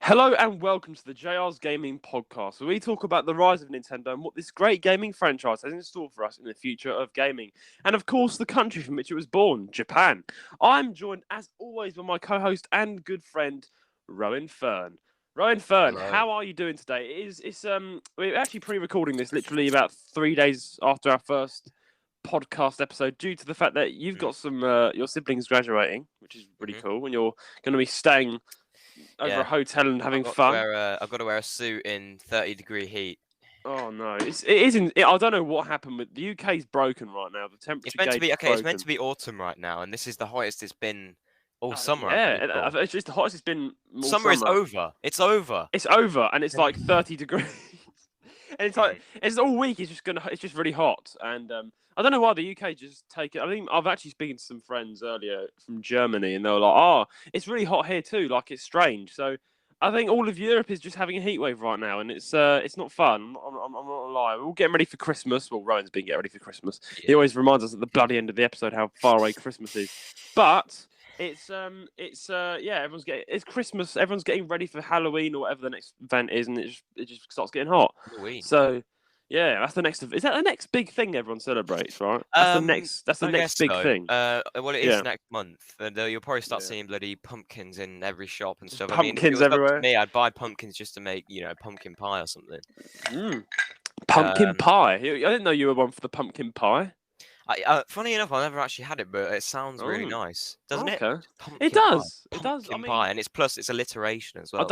Hello and welcome to the JR's Gaming Podcast, where we talk about the rise of Nintendo and what this great gaming franchise has in store for us in the future of gaming. And of course, the country from which it was born, Japan. I'm joined, as always, by my co-host and good friend, Rowan Fern. Rowan Fern, Hello. how are you doing today? We're actually pre-recording this literally about 3 days after our first podcast episode, due to the fact that you've got some your siblings graduating, which is really cool, and you're going to be staying over a hotel and having fun. I've got to wear a suit in 30-degree heat. Oh no, it isn't. I don't know what happened with the UK's broken right now. The temperature It's meant to gauge be is broken. It's meant to be autumn right now, and this is the hottest it's been all summer. Yeah, it's just the hottest it's been all summer. Is over. It's over. It's over, and it's like 30 degrees. And it's like it's all week. It's just really hot, and I don't know why the UK just take it. I think I've actually spoken to some friends earlier from Germany, and they were like, "Oh, it's really hot here too. Like it's strange." So I think all of Europe is just having a heat wave right now, and it's not fun. I'm not gonna lie. We're all getting ready for Christmas. Well, Rowan's been getting ready for Christmas. Yeah. He always reminds us at the bloody end of the episode how far away Christmas is, but. It's it's Christmas. Everyone's getting ready for Halloween or whatever the next event is, and it just starts getting hot. Halloween. So, yeah, that's the next. Is that the next big thing everyone celebrates? Right. That's the next big thing. Well, it is next month, and you'll probably start seeing bloody pumpkins in every shop and stuff. Pumpkins I mean, if it was everywhere. Up to me, I'd buy pumpkins just to make pumpkin pie or something. Pumpkin pie. I didn't know you were one for the pumpkin pie. Funny enough, I never actually had it, but it sounds really nice, doesn't it? It does. It does. Pumpkin pie, and it's alliteration as well.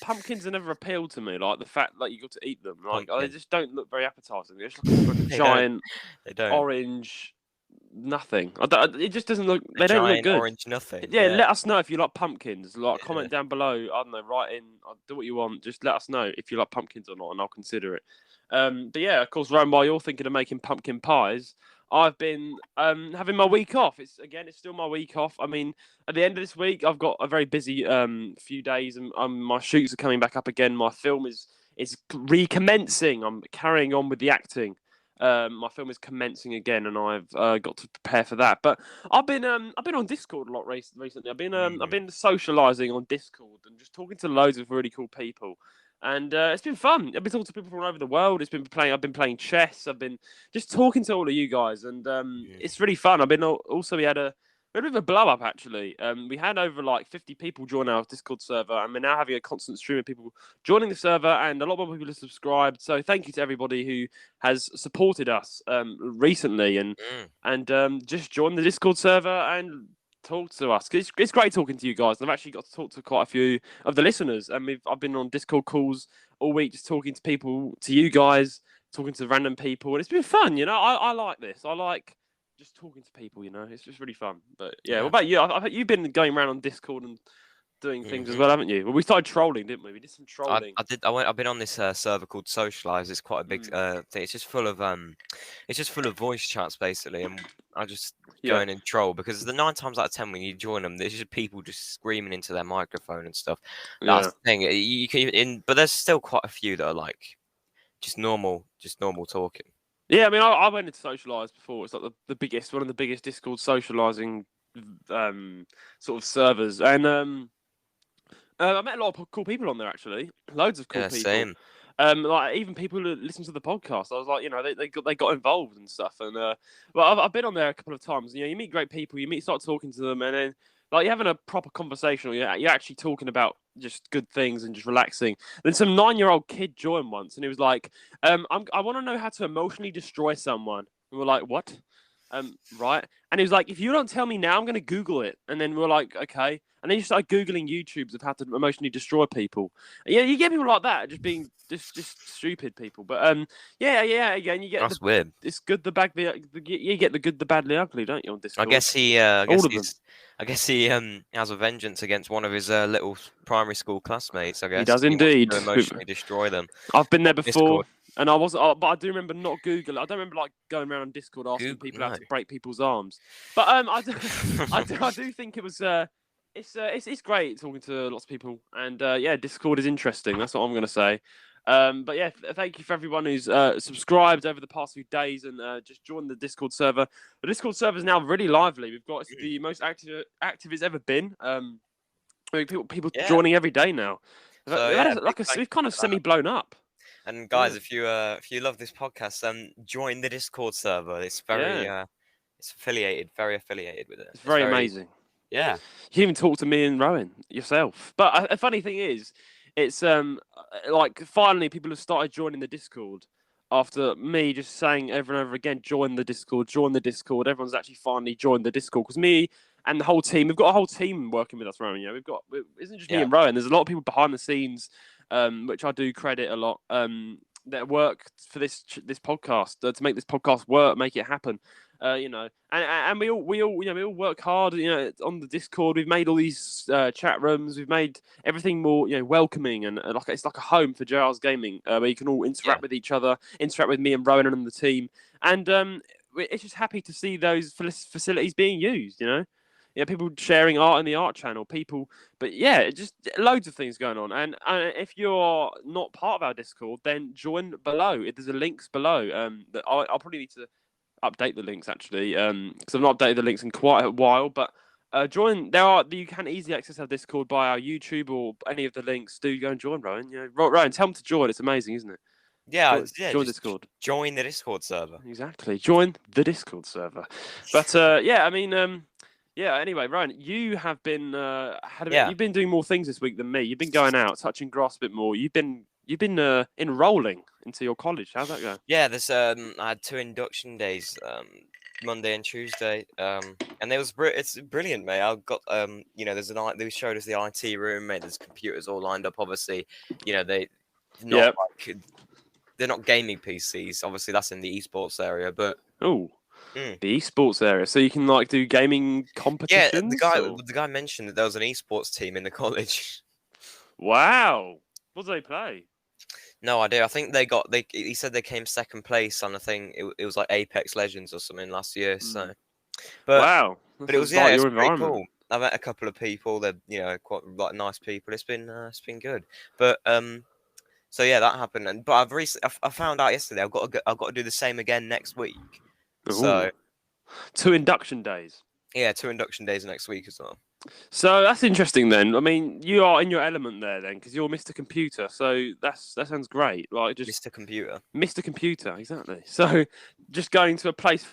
Pumpkins have never appealed to me. Like the fact that you got to eat them. Like they just don't look very appetizing. They're just like a giant orange nothing. It just doesn't look. They don't look good. Orange nothing. Yeah, let us know if you like pumpkins. Like comment down below. I don't know. Write in. Do what you want. Just let us know if you like pumpkins or not, and I'll consider it. But yeah, of course, Rome, while you're thinking of making pumpkin pies, I've been having my week off. It's still my week off. I mean, at the end of this week, I've got a very busy few days, and my shoots are coming back up again. My film is recommencing. I'm carrying on with the acting. My film is commencing again, and I've got to prepare for that. But I've been on Discord a lot recently. I've been socializing on Discord and just talking to loads of really cool people. And it's been fun. I've been talking to people from all over the world. I've been playing chess. I've been just talking to all of you guys, and it's really fun. We had a bit of a blow up actually. We had over like 50 people join our Discord server, and we're now having a constant stream of people joining the server, and a lot more people have subscribed. So thank you to everybody who has supported us recently and just joined the Discord server and talk to us. It's great talking to you guys. I've actually got to talk to quite a few of the listeners, and I've been on Discord calls all week, just talking to people, to you guys, talking to random people, and it's been fun. I like this. I like just talking to people. It's just really fun. But yeah, what about you? I you've been going around on Discord and doing things as well, haven't you? Well, we started trolling, didn't we? We did some trolling. I've been on this server called Socialize. It's quite a big thing. It's just full of voice chats basically, and I just go in and troll because the 9 times out of 10 when you join them, there's just people just screaming into their microphone and stuff. That's the thing. You can, but there's still quite a few that are like just normal talking. Yeah, I mean, I went into Socialize before. It's like one of the biggest Discord socializing sort of servers, and I met a lot of cool people on there actually. Loads of cool people. Same. Like even people who listen to the podcast. I was like, they got involved and stuff. And I've been on there a couple of times. You meet great people. Start talking to them, and then like you're having a proper conversation. Or you're actually talking about just good things and just relaxing. Then some 9-year-old kid joined once, and he was like, I want to know how to emotionally destroy someone. And we're like, what? Right. And he was like, if you don't tell me now, I'm going to Google it. And then we're like, okay. And then you start Googling YouTubes of how to emotionally destroy people. Yeah, you get people like that, just being just stupid people. But again, you get that's weird. It's good, the bad, you get the good, the bad, the ugly, don't you? On Discord. I guess he has a vengeance against one of his little primary school classmates. I guess he does indeed. To emotionally destroy them. I've been there before. Discord. And I wasn't, but I do remember not Google. I don't remember like going around on Discord asking people how to break people's arms. But I do think it was. It's great talking to lots of people, and Discord is interesting. That's what I'm going to say. But yeah, thank you for everyone who's subscribed over the past few days and just joined the Discord server. The Discord server is now really lively. We've got the most active it's ever been. People joining every day now. So yeah, We've kind of semi-blown up. And guys, if you love this podcast, join the Discord server. It's very it's very affiliated with it. It's very amazing. Yeah. You can even talk to me and Rowan yourself. But a funny thing is, it's like finally people have started joining the Discord after me just saying over and over again, join the Discord, join the Discord. Everyone's actually finally joined the Discord because me and the whole team, we've got a whole team working with us, Rowan. Yeah, it isn't just me and Rowan. There's a lot of people behind the scenes, which I do credit a lot. That work for this podcast to make this podcast work, make it happen. And we all work hard. On the Discord, we've made all these chat rooms. We've made everything more welcoming and it's like a home for JR's Gaming, where you can all interact with each other, interact with me and Rowan and the team, and it's just happy to see those facilities being used. People sharing art in the art channel, just loads of things going on. And if you're not part of our Discord, then join below. There's a links below. That I'll probably need to update the links actually, because I've not updated the links in quite a while. But join. You can easily access our Discord by our YouTube or any of the links. Do go and join, Rowan. Rowan, tell them to join. It's amazing, isn't it? Join Discord. Join the Discord server. Exactly. Join the Discord server. But anyway, Ryan, you have been you've been doing more things this week than me. You've been going out, touching grass a bit more. You've been enrolling into your college. How's that going? Yeah, I had 2 induction days, Monday and Tuesday, and it's brilliant, mate. I've got they showed us the IT room, mate. There's computers all lined up. Obviously, they're not gaming PCs. Obviously, that's in the esports area, but the esports area, so you can do gaming competitions. Yeah, the guy mentioned that there was an esports team in the college. Wow, what do they play? No idea. I think he said they came second place on a thing. It was like Apex Legends or something last year. So, wow, but it was it's pretty cool. I met a couple of people. They're quite nice people. It's been good. But so yeah, that happened. But I found out yesterday I've got to do the same again next week. Ooh. So 2 induction days. Yeah, 2 induction days next week as well. So that's interesting then. I mean, you are in your element there then, because you're Mr. Computer. So that sounds great. Like just Mr. Computer. Mr. Computer, exactly. So just going to a place,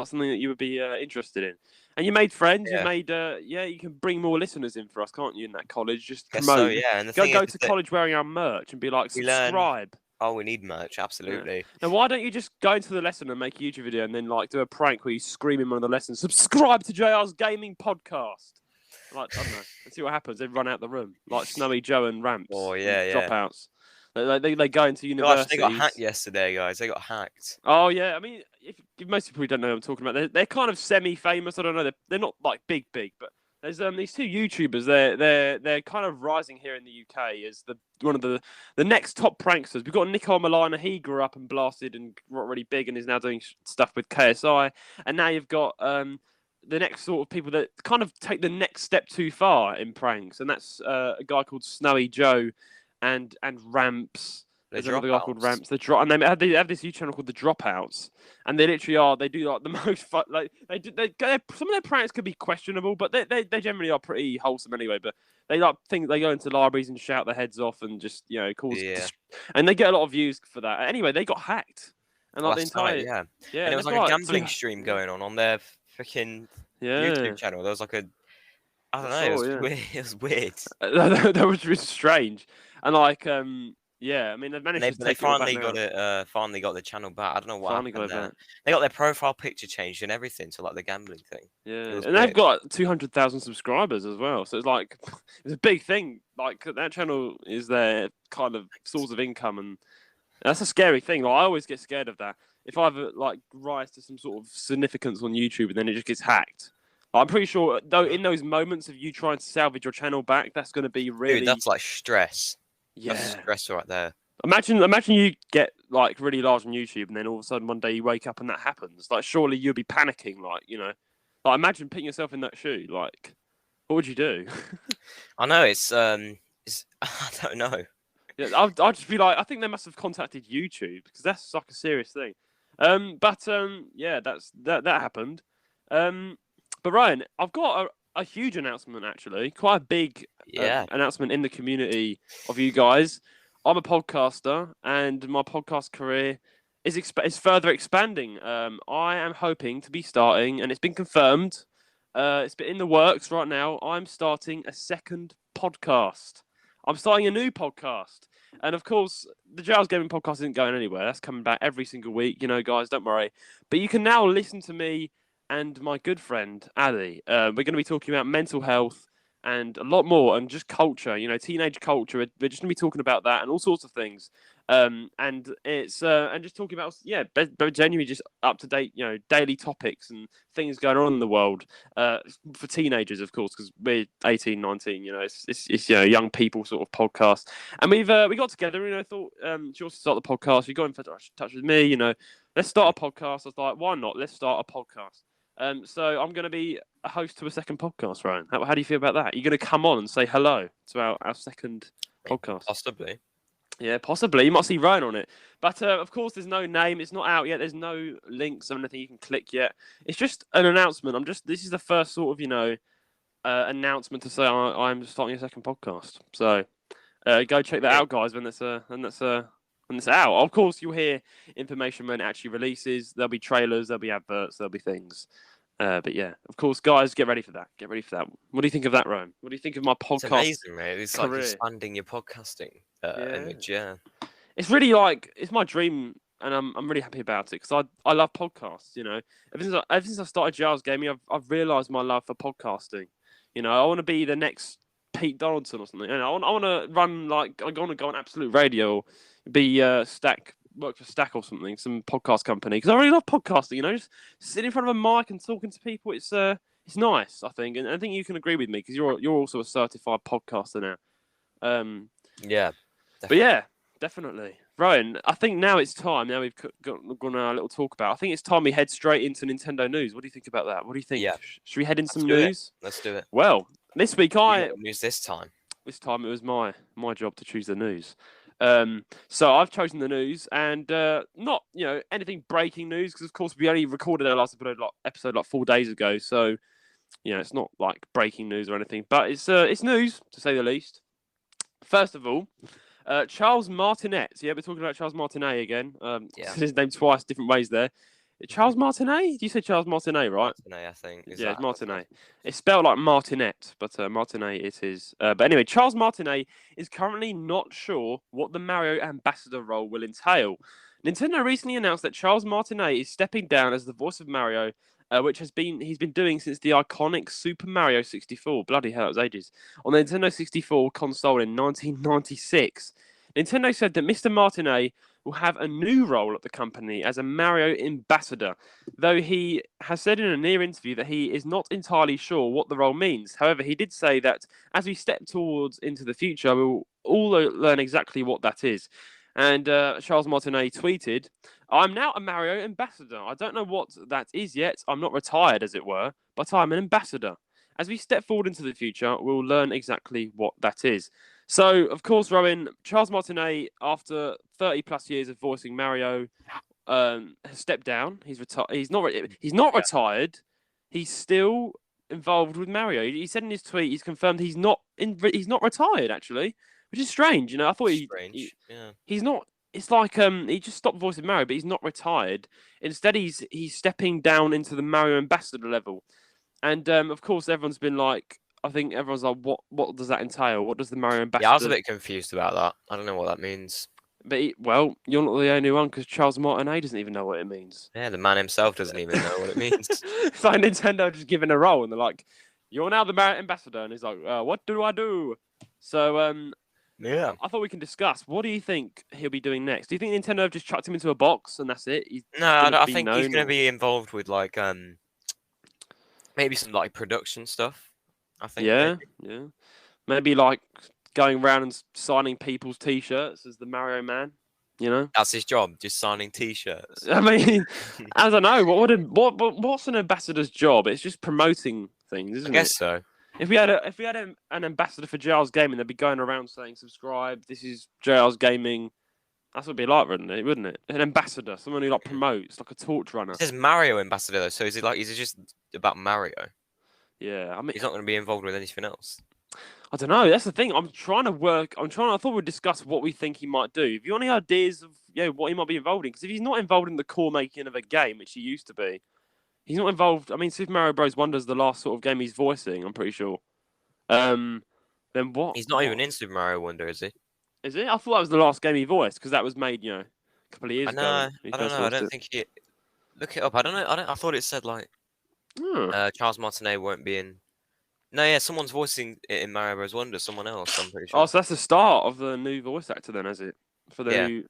something that you would be interested in, and you made friends. You made you can bring more listeners in for us, can't you? In that college, just promote. So, yeah, and go to college wearing our merch and be like, subscribe. Oh, we need merch, absolutely. Yeah. Now, why don't you just go into the lesson and make a YouTube video and then do a prank where you scream in one of the lessons, subscribe to JR's Gaming Podcast. I don't know. Let's see what happens. They run out the room like Snowy Joe and Ramps. Oh yeah, Dropouts. They go into universities. Gosh, they got hacked yesterday, guys. They got hacked. Oh yeah, I mean, if most people don't know what I'm talking about, they're kind of semi-famous. I don't know. They're not big, but there's these 2 YouTubers. They're kind of rising here in the UK as one of the next top pranksters. We've got Nicole Malina. He grew up and blasted and got really big and is now doing stuff with KSI. And now you've got the next sort of people that kind of take the next step too far in pranks, and that's a guy called Snowy Joe and Ramps. There's another guy called Ramps. They have this YouTube channel called the Dropouts, and they literally they do the most fun. Some of their pranks could be questionable, but they generally are pretty wholesome anyway. But they they go into libraries and shout their heads off and just cause and they get a lot of views for that. Anyway, they got hacked, and the entire and it was like a gambling stream going on their freaking YouTube channel. There was I don't know. It was weird. That was really strange, and yeah, I mean, they've managed to they finally got it. Finally got the channel back. I don't know what happened there. They got their profile picture changed and everything to the gambling thing. Yeah, and they've got 200,000 subscribers as well. So it's it's a big thing. That channel is their kind of source of income, and that's a scary thing. I always get scared of that. If I ever rise to some sort of significance on YouTube and then it just gets hacked. I'm pretty sure though in those moments of you trying to salvage your channel back, that's going to be really. Dude, that's stress. Yeah, that's stress right there. Imagine you get really large on YouTube, and then all of a sudden one day you wake up and that happens. Surely you'd be panicking, imagine putting yourself in that shoe. What would you do? I know it's I don't know. Yeah, I'd just be I think they must have contacted YouTube because that's a serious thing. That happened. But Ryan, I've got a huge announcement, actually. Quite a big Yeah. announcement in the community of you guys. I'm a podcaster, and my podcast career is further expanding. I am hoping to be starting, and it's been confirmed. It's been in the works right now. I'm starting a second podcast. I'm starting a new podcast. And of course, the Giles Gaming podcast isn't going anywhere. That's coming back every single week, guys, don't worry. But you can now listen to me and my good friend, Ali. We're going to be talking about mental health and a lot more, and just culture, teenage culture. We're just going to be talking about that and all sorts of things. And it's and just talking about but genuinely just up to date, daily topics and things going on in the world for teenagers, of course, because we're 18, 19. It's young people sort of podcast. And we got together, thought she also start the podcast. You got in touch with me, let's start a podcast. I was like, why not? Let's start a podcast. So I'm going to be a host to a second podcast, Ryan. How do you feel about that? You're going to come on and say hello to our second podcast? Possibly. Yeah, possibly. You might see Ryan on it. But, of course, there's no name. It's not out yet. There's no links or anything you can click yet. It's just an announcement. This is the first sort of, announcement to say I'm starting a second podcast. So go check that out, guys, when it's out. Of course, you'll hear information when it actually releases. There'll be trailers, there'll be adverts, there'll be things. But yeah, of course, guys, get ready for that. What do you think of that, Ryan? What do you think of my podcast? It's amazing, mate. It's career? Like expanding your podcasting image. Yeah, it's really it's my dream, and I'm really happy about it because I love podcasts. Ever since I started Giles Gaming, I've realised my love for podcasting. I want to be the next Pete Donaldson or something. I want to run I want to go on Absolute Radio, or be work for Stack or something, some podcast company, because I really love podcasting. Just sitting in front of a mic and talking to people. It's nice, I think, and I think you can agree with me because you're also a certified podcaster now. Yeah, definitely. But yeah, definitely, Ryan. I think now it's time. Now we've gone a little talk about. I think it's time we head straight into Nintendo news. What do you think about that? What do you think? Yeah. Should we head in some news? Let's do it. Well, this week news this time. This time it was my job to choose the news. So I've chosen the news, and not anything breaking news, because of course we only recorded our last episode 4 days ago. So it's not like breaking news or anything, but it's news to say the least. First of all, Charles Martinet. Yeah, we're talking about Charles Martinet again. His name twice, different ways there. Charles Martinet? Do you say Charles Martinet, right? Martinet, I think. It's Martinet. It's spelled like Martinet, but Martinet it is. But anyway, Charles Martinet is currently not sure what the Mario ambassador role will entail. Nintendo recently announced that Charles Martinet is stepping down as the voice of Mario, which he's been doing since the iconic Super Mario 64. Bloody hell, that was ages. On the Nintendo 64 console in 1996. Nintendo said that Mr. Martinet will have a new role at the company as a Mario ambassador, though he has said in a near interview that he is not entirely sure what the role means. However, he did say that as we step towards into the future, we'll all learn exactly what that is. And Charles Martinet tweeted, "I'm now a Mario ambassador. I don't know what that is yet. I'm not retired, as it were, but I'm an ambassador. As we step forward into the future, we'll learn exactly what that is." So, of course, Rowan, Charles Martinet, after 30 plus years of voicing Mario, has stepped down. He's retired. He's not retired. He's still involved with Mario. He said in his tweet, he's confirmed he's not retired, actually, which is strange. I thought he's not. It's like he just stopped voicing Mario, but he's not retired. Instead, he's stepping down into the Mario ambassador level. And of course, everyone's been like, I think everyone's like, what does that entail? What does the Mario ambassador? Yeah, I was a bit confused about that. I don't know what that means. But you're not the only one, because Charles Martinet doesn't even know what it means. Yeah, the man himself doesn't even know what it means. It's like Nintendo just giving a role, and they're like, "You're now the Mario ambassador," and he's like, "What do I do?" So yeah, I thought we can discuss. What do you think he'll be doing next? Do you think Nintendo have just chucked him into a box and that's it? I think he's going to be involved with maybe some production stuff. I think. Yeah. Maybe going around and signing people's T-shirts as the Mario Man. That's his job, just signing T-shirts. I mean, I don't know. What's an ambassador's job? It's just promoting things, isn't it? I guess so. If we had an ambassador for Giles Gaming, they'd be going around saying, "Subscribe. This is Giles Gaming." That's what it'd be like, wouldn't it? An ambassador, someone who promotes, like a torch runner. It says Mario ambassador though, so is it just about Mario? Yeah, I mean, He's not going to be involved with anything else. I don't know. That's the thing. I thought we'd discuss what we think he might do. If you have any ideas of what he might be involved in, because if he's not involved in the core making of a game, which he used to be, he's not involved. I mean, Super Mario Bros. Wonder's the last sort of game he's voicing. I'm pretty sure. Then what? He's not even in Super Mario Wonder, is he? Is it? I thought that was the last game he voiced because that was made, a couple of years ago. I don't know. I don't think he. Look it up. I don't know. I thought it said like Charles Martinet won't be in. No, yeah, someone's voicing it in Mario Bros. Wonder. Someone else. I'm pretty sure. Oh, so that's the start of the new voice actor, then, is it? For the new.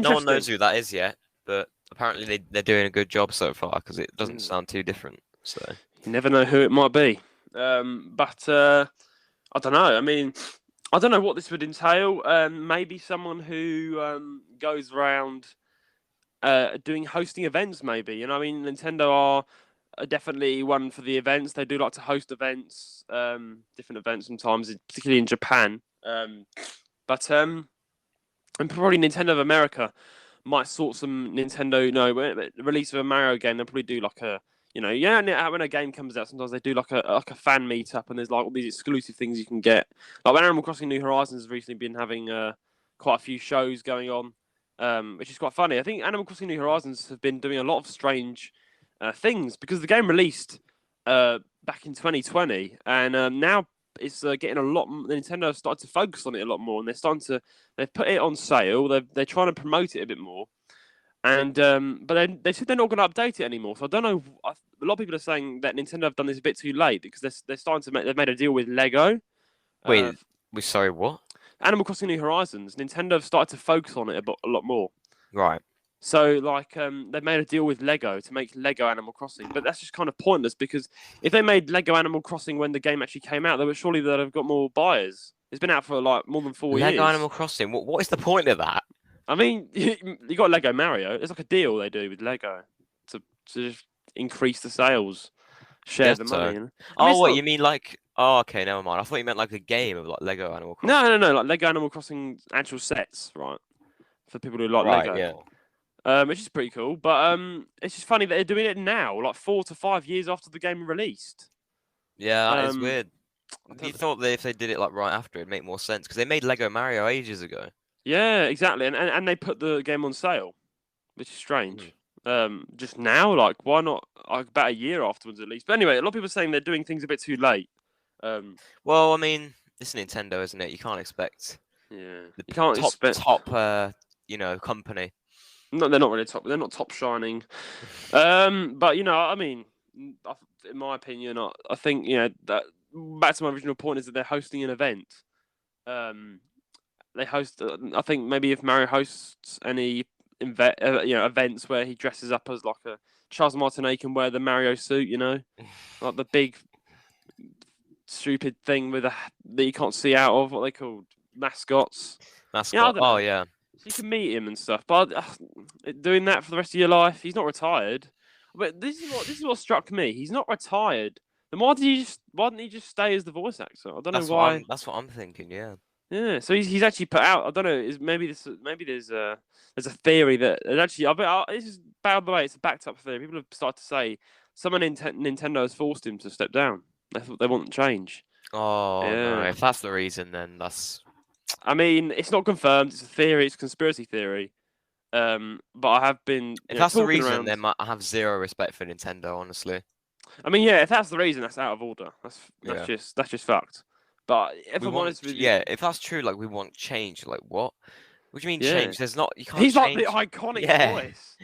No one knows who that is yet, but apparently they're doing a good job so far because it doesn't sound too different. So you never know who it might be. But I don't know. I mean, I don't know what this would entail. Maybe someone who goes around hosting events, maybe. I mean, Nintendo are definitely one for the events. They do like to host events, different events sometimes, particularly in Japan. But and probably Nintendo of America might sort some Nintendo, release of a Mario game. They'll probably do like a, when a game comes out, sometimes they do like a fan meetup, and there's like all these exclusive things you can get. Like when Animal Crossing New Horizons has recently been having quite a few shows going on, which is quite funny. I think Animal Crossing New Horizons have been doing a lot of strange things because the game released back in 2020, and now it's getting a lot. Nintendo have started to focus on it a lot more, and they've put it on sale. They're trying to promote it a bit more. And but they said they're not going to update it anymore. So I don't know. A lot of people are saying that Nintendo have done this a bit too late because they're starting to they've made a deal with Lego. Wait, we're sorry, what? Animal Crossing New Horizons. Nintendo have started to focus on it a lot more. Right. So they've made a deal with Lego to make Lego Animal Crossing, but that's just kind of pointless because if they made Lego Animal Crossing when the game actually came out, surely they'd have got more buyers. It's been out for like more than 4 years. Lego Animal Crossing. What is the point of that? I mean, you got Lego Mario. It's like a deal they do with Lego to just increase the sales, share the money. You mean like? Oh, okay, never mind. I thought you meant like a game of like Lego Animal No, Crossing. like Lego Animal Crossing actual sets, right? For people who like Lego. Yeah. Which is pretty cool, but it's just funny that they're doing it now, like 4 to 5 years after the game released. Yeah, that is weird. You thought that if they did it like right after, it'd make more sense because they made Lego Mario ages ago. Yeah, exactly, and they put the game on sale, which is strange. Just now, like why not? Like, about a year afterwards at least. But anyway, a lot of people are saying they're doing things a bit too late. Well, I mean, it's Nintendo, isn't it? You can't expect. Yeah, you can't expect top company. No, they're not really top. They're not top shining. But I mean, in my opinion, I think that back to my original point is that they're hosting an event. They host. I think maybe if Mario hosts any events where he dresses up as like a Charles Martinet can wear the Mario suit, like the big stupid thing that you can't see out of. What are they called? Mascots. Oh yeah. So you can meet him and stuff, but doing that for the rest of your life, he's not retired. But this is what struck me. He's not retired. Then why didn't he just stay as the voice actor? I don't know why. That's what I'm thinking. Yeah. Yeah. So he's actually put out. I don't know. Maybe there's a theory that actually. This is, by the way, it's a backed up theory. People have started to say someone in Nintendo has forced him to step down. They want change. Oh no! If that's the reason, then that's. I mean, it's not confirmed. It's a theory. It's a conspiracy theory. But I have been. If that's the reason, then I have zero respect for Nintendo, honestly. I mean, yeah, if that's the reason, that's out of order. That's just fucked. But if I'm honest with you, if that's true, like we want change. Like what? What do you mean change? There's not. You can't. He's change. like the iconic voice.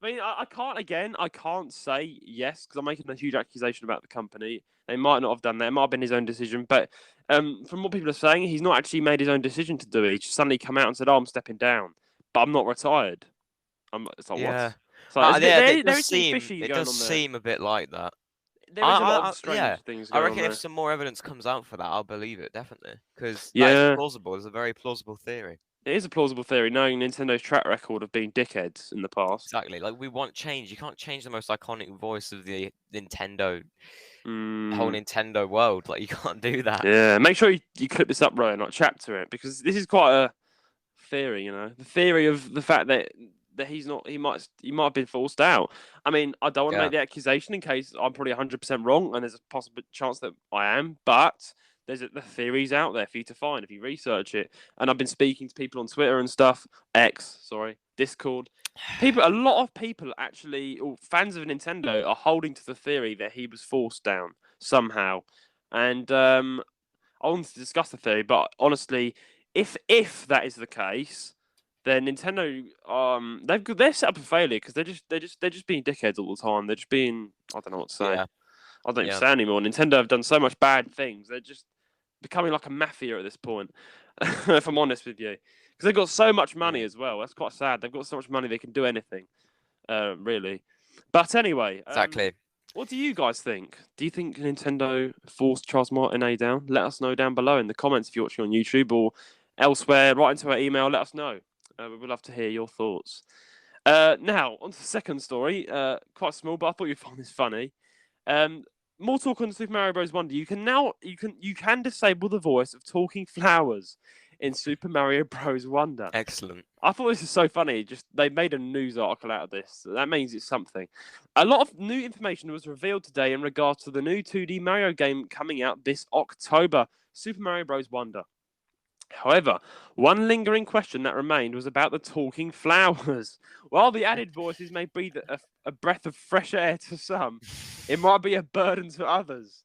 I mean, I can't say yes because I'm making a huge accusation about the company. They might not have done that. It might have been his own decision. But from what people are saying, he's not actually made his own decision to do it. He just suddenly come out and said, "Oh, I'm stepping down, but I'm not retired." It's like, what? So it does seem a bit like that. There is a lot of strange things going on. I reckon if some more evidence comes out for that, I'll believe it, definitely. Because that's plausible. It's a very plausible theory. It is a plausible theory, knowing Nintendo's track record of being dickheads in the past. Exactly. Like, we want change. You can't change the most iconic voice of the Nintendo, whole Nintendo world. Like, you can't do that. Yeah, make sure you clip this up, Rowan, like chapter it, because this is quite a theory, The theory of the fact that that he's not. He might have been forced out. I mean, I don't want to make the accusation in case I'm probably 100% wrong, and there's a possible chance that I am. But the theories out there for you to find if you research it. And I've been speaking to people on Twitter and stuff. Discord. A lot of people actually, or fans of Nintendo, are holding to the theory that he was forced down somehow. And I wanted to discuss the theory, but honestly, if that is the case, then Nintendo they're set up for failure because they're just being dickheads all the time. They're just being, I don't know what to say. Yeah. I don't even say anymore. Nintendo have done so much bad things. They're just becoming like a mafia at this point. If I'm honest with you, because they've got so much money as well. That's quite sad. They've got so much money they can do anything, really. But anyway, exactly. What do you guys think? Do you think Nintendo forced Charles Martinet down? Let us know down below in the comments if you're watching on YouTube or elsewhere. Write into our email. Let us know. We would love to hear your thoughts. Now, on to the second story. Quite small, but I thought you'd find this funny. More talk on Super Mario Bros. Wonder. You can disable the voice of talking flowers in Super Mario Bros. Wonder. Excellent. I thought this was so funny. Just they made a news article out of this. That means it's something. A lot of new information was revealed today in regards to the new 2D Mario game coming out this October, Super Mario Bros. Wonder. However, one lingering question that remained was about the talking flowers. While the added voices may breathe a breath of fresh air to some, it might be a burden to others.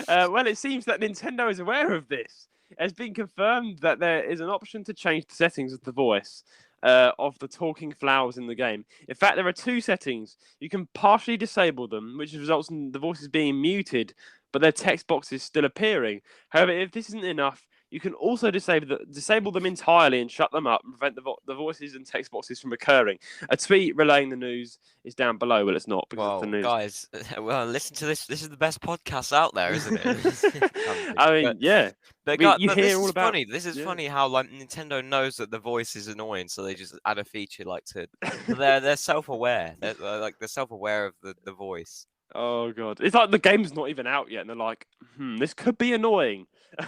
Well, it seems that Nintendo is aware of this. It has been confirmed that there is an option to change the settings of the voice of the talking flowers in the game. In fact, there are two settings. You can partially disable them, which results in the voices being muted, but their text box is still appearing. However, if this isn't enough, you can also disable them entirely and shut them up and prevent the voices and text boxes from occurring. A tweet relaying the news is down below. Well, it's not because it's the news. Guys, listen to this. This is the best podcast out there, isn't it? I mean, yeah. But hear all about. Funny. This is funny how like Nintendo knows that the voice is annoying, so they just add a feature like to. They're self-aware. They're self-aware of the voice. Oh god, it's like the game's not even out yet, and they're like, this could be annoying.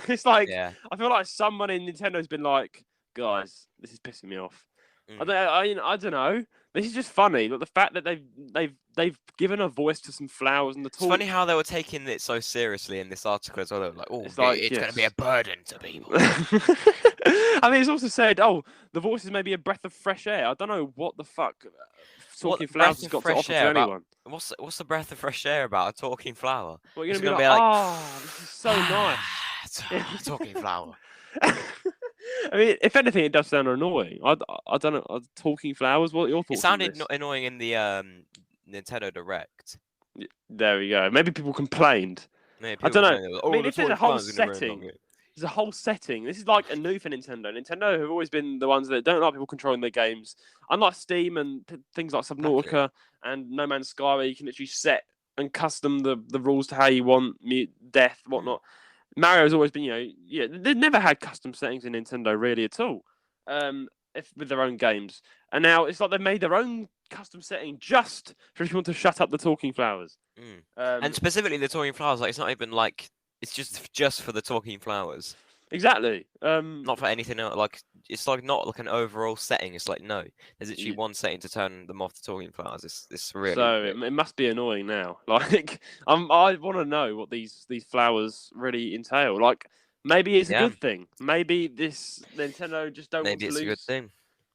It's like I feel like someone in Nintendo's been like, guys, this is pissing me off. I don't know. This is just funny. Like the fact that they've given a voice to some flowers and the talk. It's funny how they were taking it so seriously in this article as well. They were like, it's going to be a burden to people. I mean, it's also said, the voices may be a breath of fresh air. I don't know what the fuck talking flowers has got to offer to anyone. What's the breath of fresh air about a talking flower? Well, you're going to be like, this is so nice. Talking flower. I mean, if anything, it does sound annoying. I don't know. Talking flowers. What are your thoughts? It sounded annoying in the Nintendo Direct. There we go. Maybe people complained. I don't know. I mean, if there's a whole setting, there's a whole setting. This is like a new for Nintendo. Nintendo have always been the ones that don't like people controlling their games. Unlike Steam and things like Subnautica and No Man's Sky, where you can literally set and custom the rules to how you want, mute, death, whatnot. Mario's always been, they've never had custom settings in Nintendo really at all, with their own games. And now it's like they've made their own custom setting just for if you want to shut up the talking flowers. And specifically the talking flowers, like it's not even like it's just for the talking flowers. Exactly. Not for anything else. Like it's like not like an overall setting. It's like no, there's actually one setting to turn them off the talking flowers. It's really so it must be annoying now. Like I want to know what these flowers really entail. Like maybe it's a good thing. Maybe this Nintendo just don't. Maybe want to it's a good thing.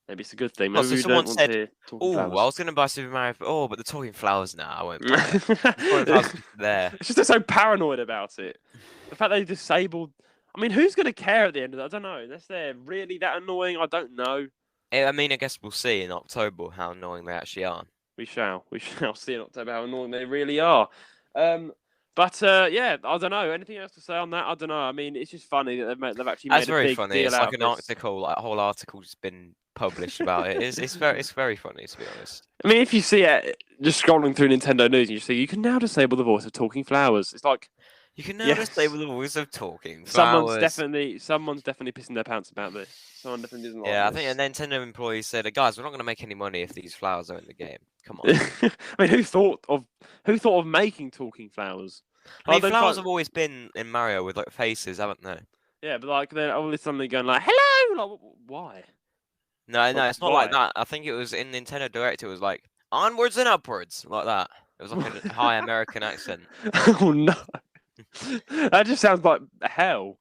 Maybe it's a good thing. Maybe so someone said, I was going to buy Super Mario, but the talking flowers now. I won't buy it. The flowers there. It's just they're so paranoid about it. The fact they disabled. I mean, who's going to care at the end of that? I don't know. Unless they're really that annoying, I don't know. I mean, I guess we'll see in October how annoying they actually are. We shall see in October how annoying they really are. But I don't know. Anything else to say on that? I don't know. I mean, it's just funny that they've actually made a big deal out of this. That's very funny. It's like an article, like a whole article's been published about it. It's very funny, to be honest. I mean, if you see it just scrolling through Nintendo News, and you see you can now disable the voice of talking flowers. It's like you can now disable the voice of talking flowers. Someone's definitely pissing their pants about this. Someone definitely doesn't like this. I think a Nintendo employee said, "Guys, we're not going to make any money if these flowers are in the game. Come on." I mean, who thought of making talking flowers? I mean, flowers have always been in Mario with like faces, haven't they? Yeah, but like they're always suddenly going like, "Hello!" Like, why? No, it's not like Why? that. I think it was in Nintendo Direct. It was like onwards and upwards, like that. It was like a high American accent. Oh no, that just sounds like hell.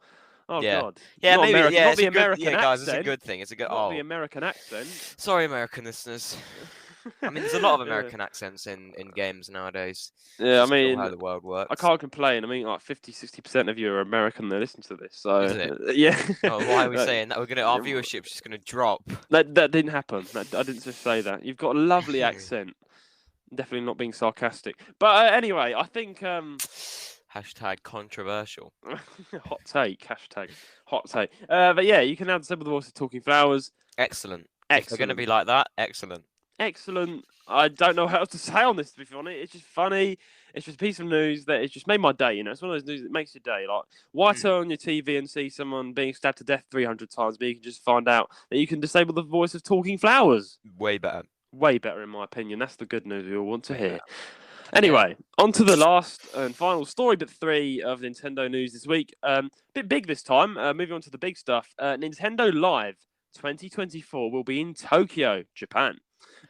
Oh Yeah, God, yeah, not maybe. American, Yeah, not it's the a good. American Yeah, guys, it's a accent, good thing. It's a good. not the Oh, American accent. sorry, American listeners. I mean, there's a lot of Yeah. American accents in games nowadays. It's Yeah, I just sort of mean, how the world I works. can't complain. I mean, like 50-60% of you are American that listen to this, Is so it? yeah. Oh, why are we Uh, saying that? Our viewership's just gonna drop. that didn't happen. I didn't just say that. You've got a lovely accent. Definitely not being sarcastic. But anyway, I think Hashtag controversial. hot take. Hashtag hot take. But yeah, you can now disable the voice of Talking Flowers. Excellent. If they're gonna Excellent. be like that, excellent. Excellent. I don't know how else to say on this, to be honest. It's just funny. It's just a piece of news that it's just made my day. You know, it's one of those news that makes your day. Like, why turn on your TV and see someone being stabbed to death 300 times, but you can just find out that you can disable the voice of Talking Flowers? Way better. Way better, in my opinion. That's the good news we all want to Way hear. better. Anyway, on to the last and final story, but 3 of Nintendo news this week. Bit big this time. Moving on to the big stuff. Nintendo Live 2024 will be in Tokyo, Japan.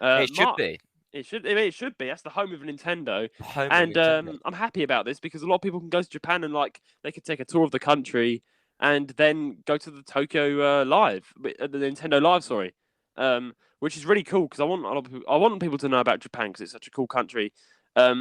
It should be. It should be. That's the home of Nintendo, Home of and Nintendo. I'm happy about this because a lot of people can go to Japan and they could take a tour of the country and then go to the Tokyo Live, the Nintendo Live, sorry, which is really cool because I want people to know about Japan because it's such a cool country. But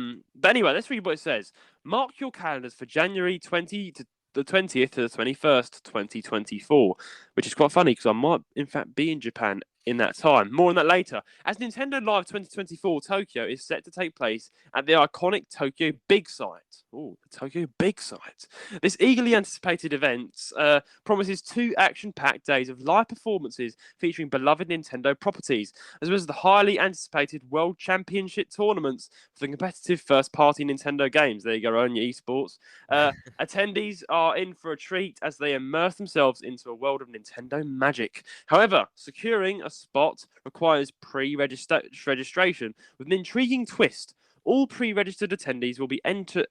anyway, let's read what it says. Mark your calendars for January 20 to the 20th to the 21st, 2024, which is quite funny because I might, in fact, be in Japan in that time. More on that later. As Nintendo Live 2024 Tokyo is set to take place at the iconic Tokyo Big Site. Oh, the Tokyo Big Site. This eagerly anticipated event promises 2 action-packed days of live performances featuring beloved Nintendo properties, as well as the highly anticipated World Championship tournaments for the competitive first-party Nintendo games. There you go, own your esports. Attendees are in for a treat as they immerse themselves into a world of Nintendo magic. However, securing a spot requires pre-registration with an intriguing twist. All pre-registered attendees will be entered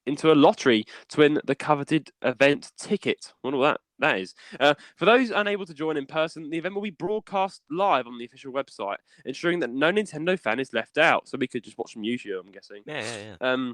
into a lottery to win the coveted event ticket. I wonder what that is. For those unable to join in person, the event will be broadcast live on the official website, ensuring that no Nintendo fan is left out. So we could just watch from YouTube, I'm guessing. Yeah.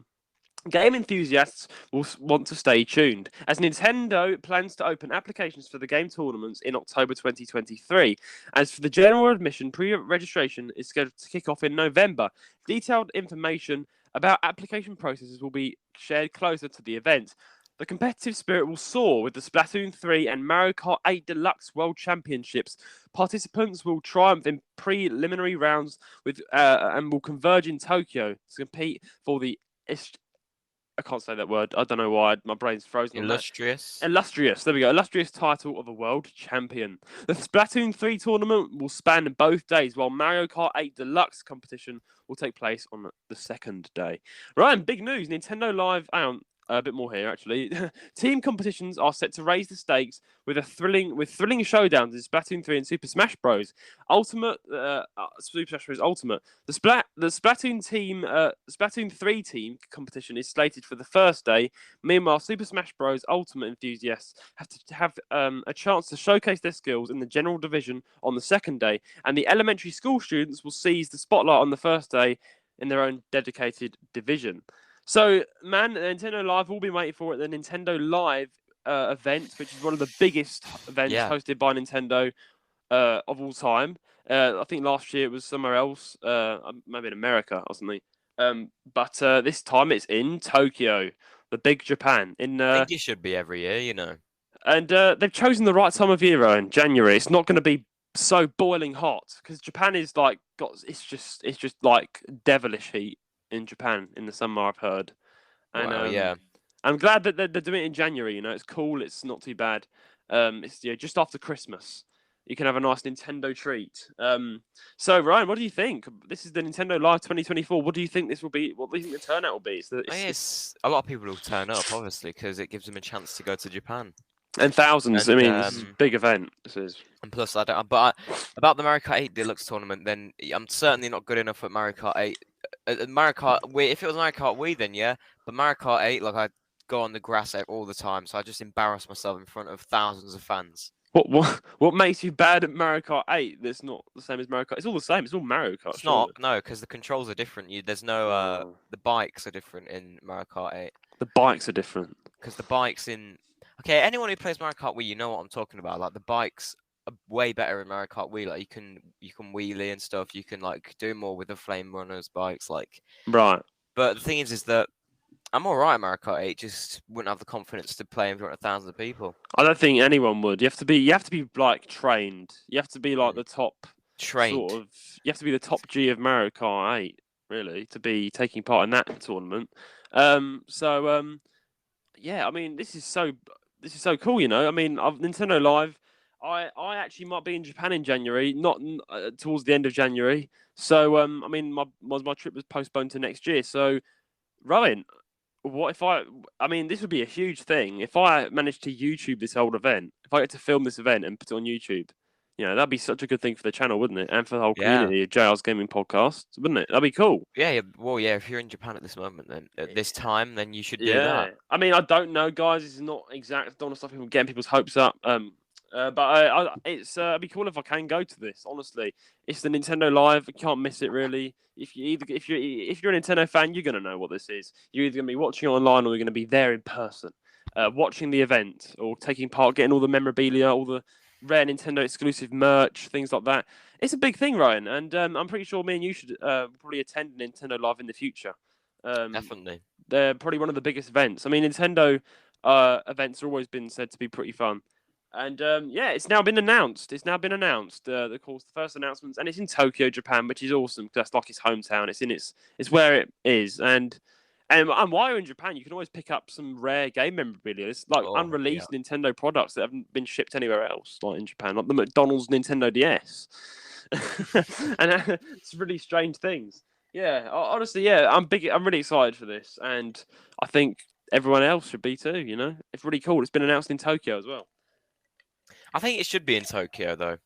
Game enthusiasts will want to stay tuned, as Nintendo plans to open applications for the game tournaments in October 2023. As for the general admission, pre-registration is scheduled to kick off in November. Detailed information about application processes will be shared closer to the event. The competitive spirit will soar with the Splatoon 3 and Mario Kart 8 Deluxe World Championships. Participants will triumph in preliminary rounds and will converge in Tokyo to compete for the I can't say that word. I don't know why. My brain's frozen. Illustrious. Illustrious. There we go. Illustrious title of a world champion. The Splatoon 3 tournament will span both days, while Mario Kart 8 Deluxe competition will take place on the second day. Right, and big news. Nintendo Live. A bit more here, actually. Team competitions are set to raise the stakes with thrilling showdowns in Splatoon 3 and Super Smash Bros. Ultimate. Super Smash Bros. Ultimate. The Splatoon 3 team competition is slated for the first day. Meanwhile, Super Smash Bros. Ultimate enthusiasts have to have a chance to showcase their skills in the general division on the second day, and the elementary school students will seize the spotlight on the first day in their own dedicated division. So, man, Nintendo Live will be waiting for it. The Nintendo Live event, which is one of the biggest events hosted by Nintendo of all time. I think last year it was somewhere else, maybe in America or something. But this time it's in Tokyo, the big Japan. I think it should be every year, you know. And they've chosen the right time of year, in January. It's not going to be so boiling hot because Japan is it's just like devilish heat in Japan in the summer, I've heard. And yeah. I'm glad that they're doing it in January. You know, it's cool. It's not too bad. It's just after Christmas. You can have a nice Nintendo treat. So Ryan, what do you think? This is the Nintendo Live 2024. What do you think this will be? What do you think the turnout will be? It's a lot of people will turn up, obviously, because it gives them a chance to go to Japan. And thousands. I mean, this is a big event. This is. And plus, about the Mario Kart 8 Deluxe tournament, then I'm certainly not good enough at Mario Kart 8. Mario Kart Wii, if it was Mario Kart Wii, then yeah. But Mario Kart 8, I go on the grass all the time, so I just embarrass myself in front of thousands of fans. What makes you bad at Mario Kart 8? That's not the same as Mario Kart. It's all the same. It's all Mario Kart. It's not, Surely. no, because the controls are different. There's no Oh. the bikes are different in Mario Kart 8. The bikes are different. Because the bikes in anyone who plays Mario Kart Wii, you know what I'm talking about. Like the bikes are way better in Mario Kart Wii. Like you can wheelie and stuff. You can like do more with the Flame Runners bikes. Like, Right. but the thing is that I'm alright at Mario Kart 8. Just wouldn't have the confidence to play in front of thousands of people. I don't think anyone would. You have to be like trained. You have to be like the top Trained. sort of. You have to be the top G of Mario Kart 8, really, to be taking part in that tournament. Yeah, I mean, this is so cool. You know, I mean, Nintendo Live. I actually might be in Japan in January, not towards the end of January. So I mean, my trip was postponed to next year. So, Rowan, what if I mean, this would be a huge thing if I managed to YouTube this whole event. If I get to film this event and put it on YouTube, you know, that'd be such a good thing for the channel, wouldn't it? And for the whole Yeah. community of JR's Gaming Podcast, wouldn't it? That'd be cool. Yeah. Well, yeah. If you're in Japan at this moment, then at this time, then you should do Yeah. that. I mean, I don't know, guys. It's not exact. Don't want to stop people getting people's hopes up. But it'd be cool if I can go to this. Honestly, it's the Nintendo Live. You can't miss it, really. If you're a Nintendo fan, you're gonna know what this is. You're either gonna be watching online or you're gonna be there in person, watching the event or taking part, getting all the memorabilia, all the rare Nintendo exclusive merch, things like that. It's a big thing, Ryan, and I'm pretty sure me and you should probably attend Nintendo Live in the future. Definitely. They're probably one of the biggest events. I mean, Nintendo events have always been said to be pretty fun. And yeah, it's now been announced. Of course, the first announcements, and it's in Tokyo, Japan, which is awesome because that's like his hometown. It's where it is, and while you're in Japan, you can always pick up some rare game memorabilia. It's like unreleased Nintendo products that haven't been shipped anywhere else, like in Japan, like the McDonald's Nintendo DS, and it's really strange things. Yeah, honestly, yeah, I'm really excited for this, and I think everyone else should be too. You know, it's really cool. It's been announced in Tokyo as well. I think it should be in Tokyo though.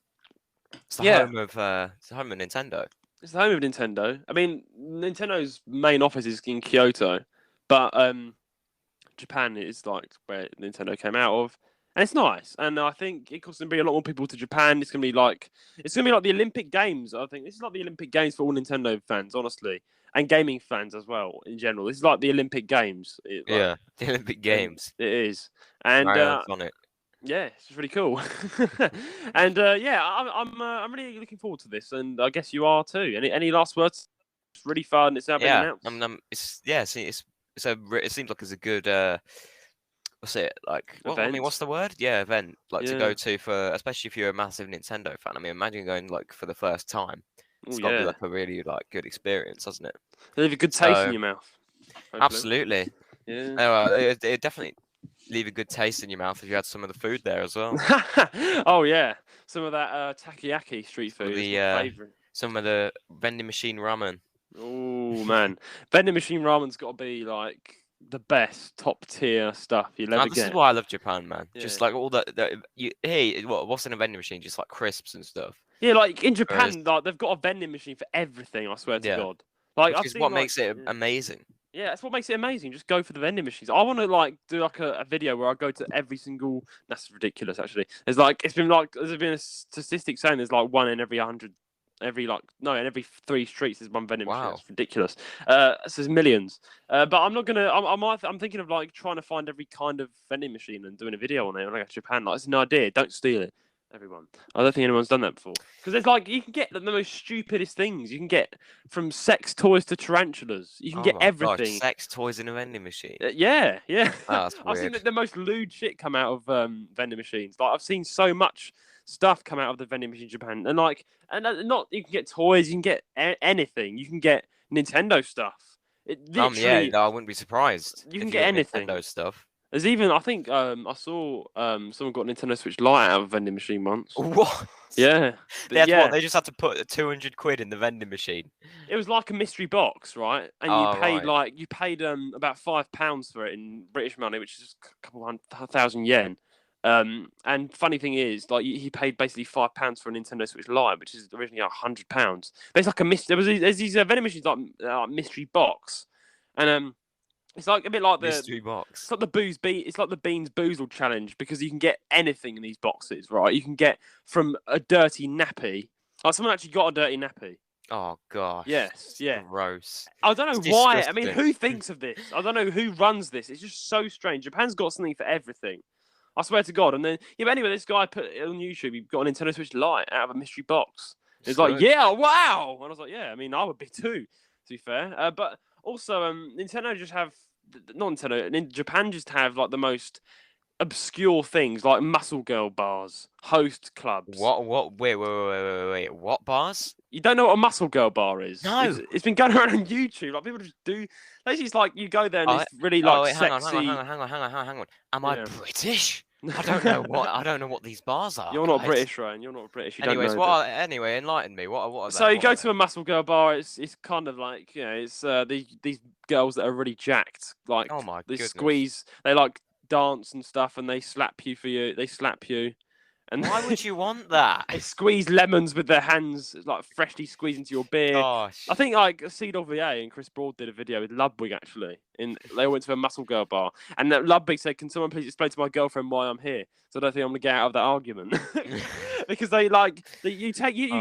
It's the home of Nintendo. It's the home of Nintendo. I mean, Nintendo's main office is in Kyoto, but Japan is like where Nintendo came out of, and it's nice. And I think it's going to bring a lot more people to Japan. It's going to be like the Olympic Games. I think this is like the Olympic Games for all Nintendo fans, honestly, and gaming fans as well in general. This is like the Olympic Games. The Olympic Games. It is, and on it. yeah, it's really cool. And yeah, I'm really looking forward to this, and I guess you are too. Any last words? It's really fun. It's now been announced. It seems like it's a good what's it like? What's the word? Yeah, event to go to for, especially if you're a massive Nintendo fan. I mean, imagine going like for the first time. It's got to be like a really good experience, doesn't it? Leave a good taste in your mouth. Hopefully. Absolutely. Yeah. It definitely leave a good taste in your mouth if you had some of the food there as well. Oh yeah, some of that takoyaki street food. Favorite. Some of the vending machine ramen. Oh man, vending machine ramen's got to be like the best top tier stuff you'll ever get. This is why I love Japan, man. Yeah. Just like all what's in a vending machine? Just like crisps and stuff. Yeah, like in Japan, like they've got a vending machine for everything. I swear to God. Like, which is what makes it amazing. Yeah, that's what makes it amazing. Just go for the vending machines. I want to like do like a video where I go to every single. That's ridiculous, actually. There's been a statistic saying there's like one in every 100, in every 3 streets there's one vending machine. It's ridiculous. So there's millions. But I'm not gonna. I'm thinking of like trying to find every kind of vending machine and doing a video on it when I go to Japan. Like, it's an idea. Don't steal it. Everyone. I don't think anyone's done that before. Because there's like, you can get the most stupidest things. You can get from sex toys to tarantulas. You can get everything. Gosh, sex toys in a vending machine. Yeah. Oh, that's weird. I've seen the most lewd shit come out of vending machines. Like, I've seen so much stuff come out of the vending machine in Japan. And you can get toys, you can get anything. You can get Nintendo stuff. I wouldn't be surprised. You can get anything. Nintendo stuff. There's even, I think, I saw someone got a Nintendo Switch Lite out of a vending machine once. What? Yeah. What? They just had to put 200 quid in the vending machine. It was like a mystery box, right? And you paid about £5 for it in British money, which is a couple 1,000 yen. And funny thing is, like, he paid basically £5 for a Nintendo Switch Lite, which is originally £100. But it's like there's these vending machines like mystery box, and It's like a bit like mystery box. It's like it's like the Beans Boozled challenge because you can get anything in these boxes, right? You can get from a dirty nappy. Like someone actually got a dirty nappy. Oh gosh. Yes, yeah. Gross. I don't know It's why. I mean, disgusting. who thinks of this? I don't know who runs this. It's just so strange. Japan's got something for everything. I swear to God. And then, yeah, but anyway, this guy put it on YouTube. He got a Nintendo Switch Lite out of a mystery box. He's like, yeah, wow. And I was like, yeah, I mean, I would be too, to be fair. But also, Nintendo just have, not Nintendo, in Japan just have like the most obscure things like muscle girl bars, host clubs. What? Wait. What bars? You don't know what a muscle girl bar is? No. It's been going around on YouTube. Like people just do. They just like you go there and it's really like wait, sexy. hang on. Am I British? I don't know what these bars are. You're not British, Ryan. You're not British. Anyways, anyway, enlighten me. What are they? So you go to a muscle girl bar. It's kind of like it's these girls that are really jacked. Like oh my they goodness. squeeze. They like dance and stuff, and they slap you for you. They slap you. And why would you want that? They squeeze lemons with their hands, like freshly squeezed into your beer. Gosh. I think like CWA and Chris Broad did a video with Ludwig actually. They went to a muscle girl bar, and Ludwig said, "Can someone please explain to my girlfriend why I'm here?" So I don't think I'm gonna get out of that argument because you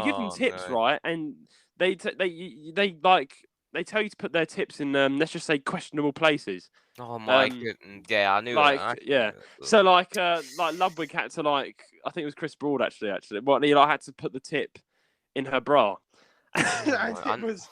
give them tips, right? And they tell you to put their tips in let's just say questionable places. Oh my goodness! Yeah, I knew. Yeah. So Ludwig had to I think it was Chris Broad actually. What he had to put the tip in her bra, and it was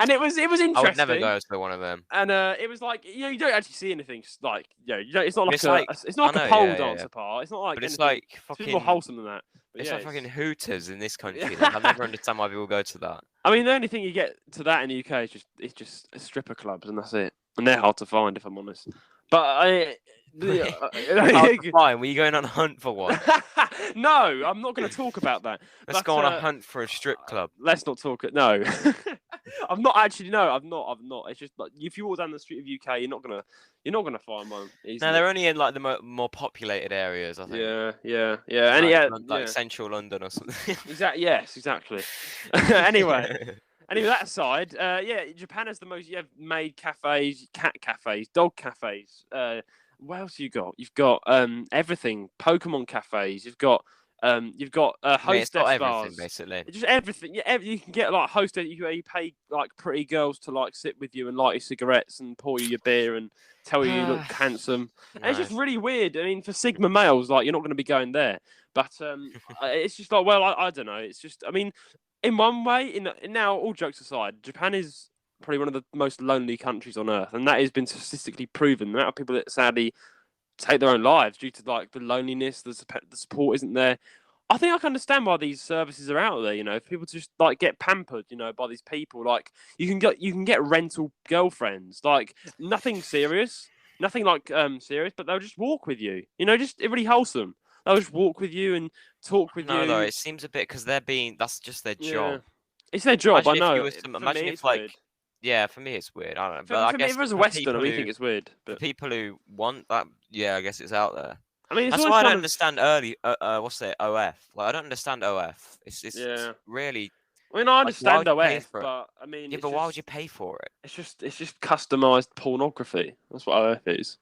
interesting. I would never go to one of them. And it was like you don't actually see anything like it's not like it's not like a know, pole dancer part. It's not like but it's like fucking more wholesome than that. But it's yeah, like fucking Hooters in this country. Like, I never understand why people go to that. I mean, the only thing you get to that in the UK is just stripper clubs, and that's it. And they're hard to find, if I'm honest. But fine. Were you going on a hunt for one? No, I'm not going to talk about that. Let's go on a hunt for a strip club. Let's not talk it. No, I'm not actually. No, I'm not. It's just like if you walk down the street of UK, you're not gonna find one. No, they're only in like the more populated areas, I think. Yeah. Like central London or something. Exactly. Yes, exactly. Anyway, that aside, Japan has the most. You have maid cafes, cat cafes, dog cafes. What else you got? You've got everything. Pokemon cafes. You've got hostess bars. Basically. Just everything. Yeah, you can get like hostess. You pay like pretty girls to like sit with you and light your cigarettes and pour you your beer and tell you look handsome. No. And it's just really weird. I mean, for Sigma males, like you're not going to be going there. But it's just like, well, I don't know. It's just, I mean, in one way, now all jokes aside, Japan is probably one of the most lonely countries on earth, and that has been statistically proven. The amount of people that sadly take their own lives due to like the loneliness, the support isn't there. I think I can understand why these services are out there. If people just like get pampered, by these people. Like you can get rental girlfriends, like nothing serious, nothing like serious, but they'll just walk with you. Just really wholesome. They'll just walk with you and talk with you. No, though it seems a bit because that's just their job. It's their job. Imagine I know. Imagine if like. Weird. Yeah, for me it's weird. I don't know. But I guess if it was a Western, I think it's weird. But people who want that, I guess it's out there. I mean, that's why I don't understand what's it? OF. Like I don't understand OF. It's really. I mean, I understand OF, but I mean, but why would you pay for it? It's just customized pornography. That's what OF is,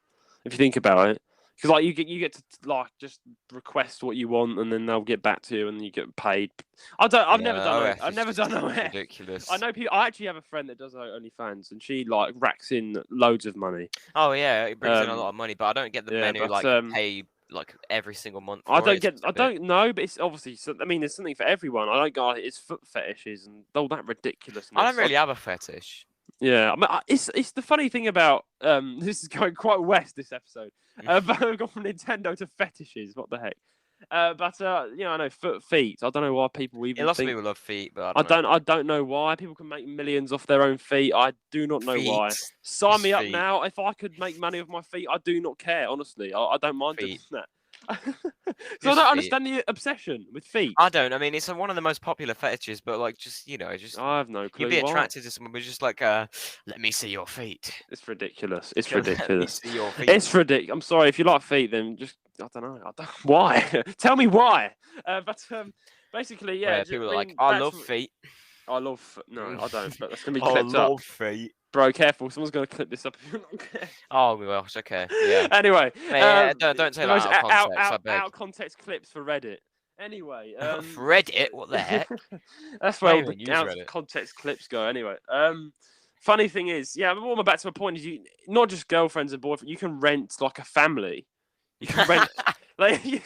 if you think about it. Because like you get to like just request what you want, and then they'll get back to you, and you get paid. I've never done it. I've never done OF. Ridiculous. I know people. I actually have a friend that does OnlyFans, and she like racks in loads of money. Oh yeah, it brings in a lot of money, but I don't get the men who like pay like every single month. I don't know, but it's obviously. I mean, there's something for everyone. I don't get it's foot fetishes and all that ridiculousness. I don't really have a fetish. Yeah, I mean, it's the funny thing about this is going quite west this episode. But we've gone from Nintendo to fetishes. What the heck? But I know feet. I don't know why people even. Lots of people love feet, but I don't know why people can make millions off their own feet. I do not know why. Sign me up now. If I could make money with my feet, I do not care. Honestly, I don't mind doing that. So I don't understand the obsession with feet. I don't. I mean, it's one of the most popular fetishes, but like, just I have no clue. You'd be attracted to someone who's just like, let me see your feet. It's ridiculous. It's ridiculous. Let me see your feet. It's ridiculous. I'm sorry if you like feet, then just I don't know. Why? Tell me why. But basically, yeah. People are like, I love feet. No, I don't. But that's gonna be clipped up. I love feet. Bro, careful. Someone's going to clip this up if you're not careful. Oh gosh, okay, yeah. Anyway, Mate, don't take that out of context, I beg. Out of context clips for Reddit. Anyway, Reddit? What the heck? That's where all the Use out of context clips go. Anyway, funny thing is, yeah, back to my point is, you not just girlfriends and boyfriends. You can rent like a family. You can rent like you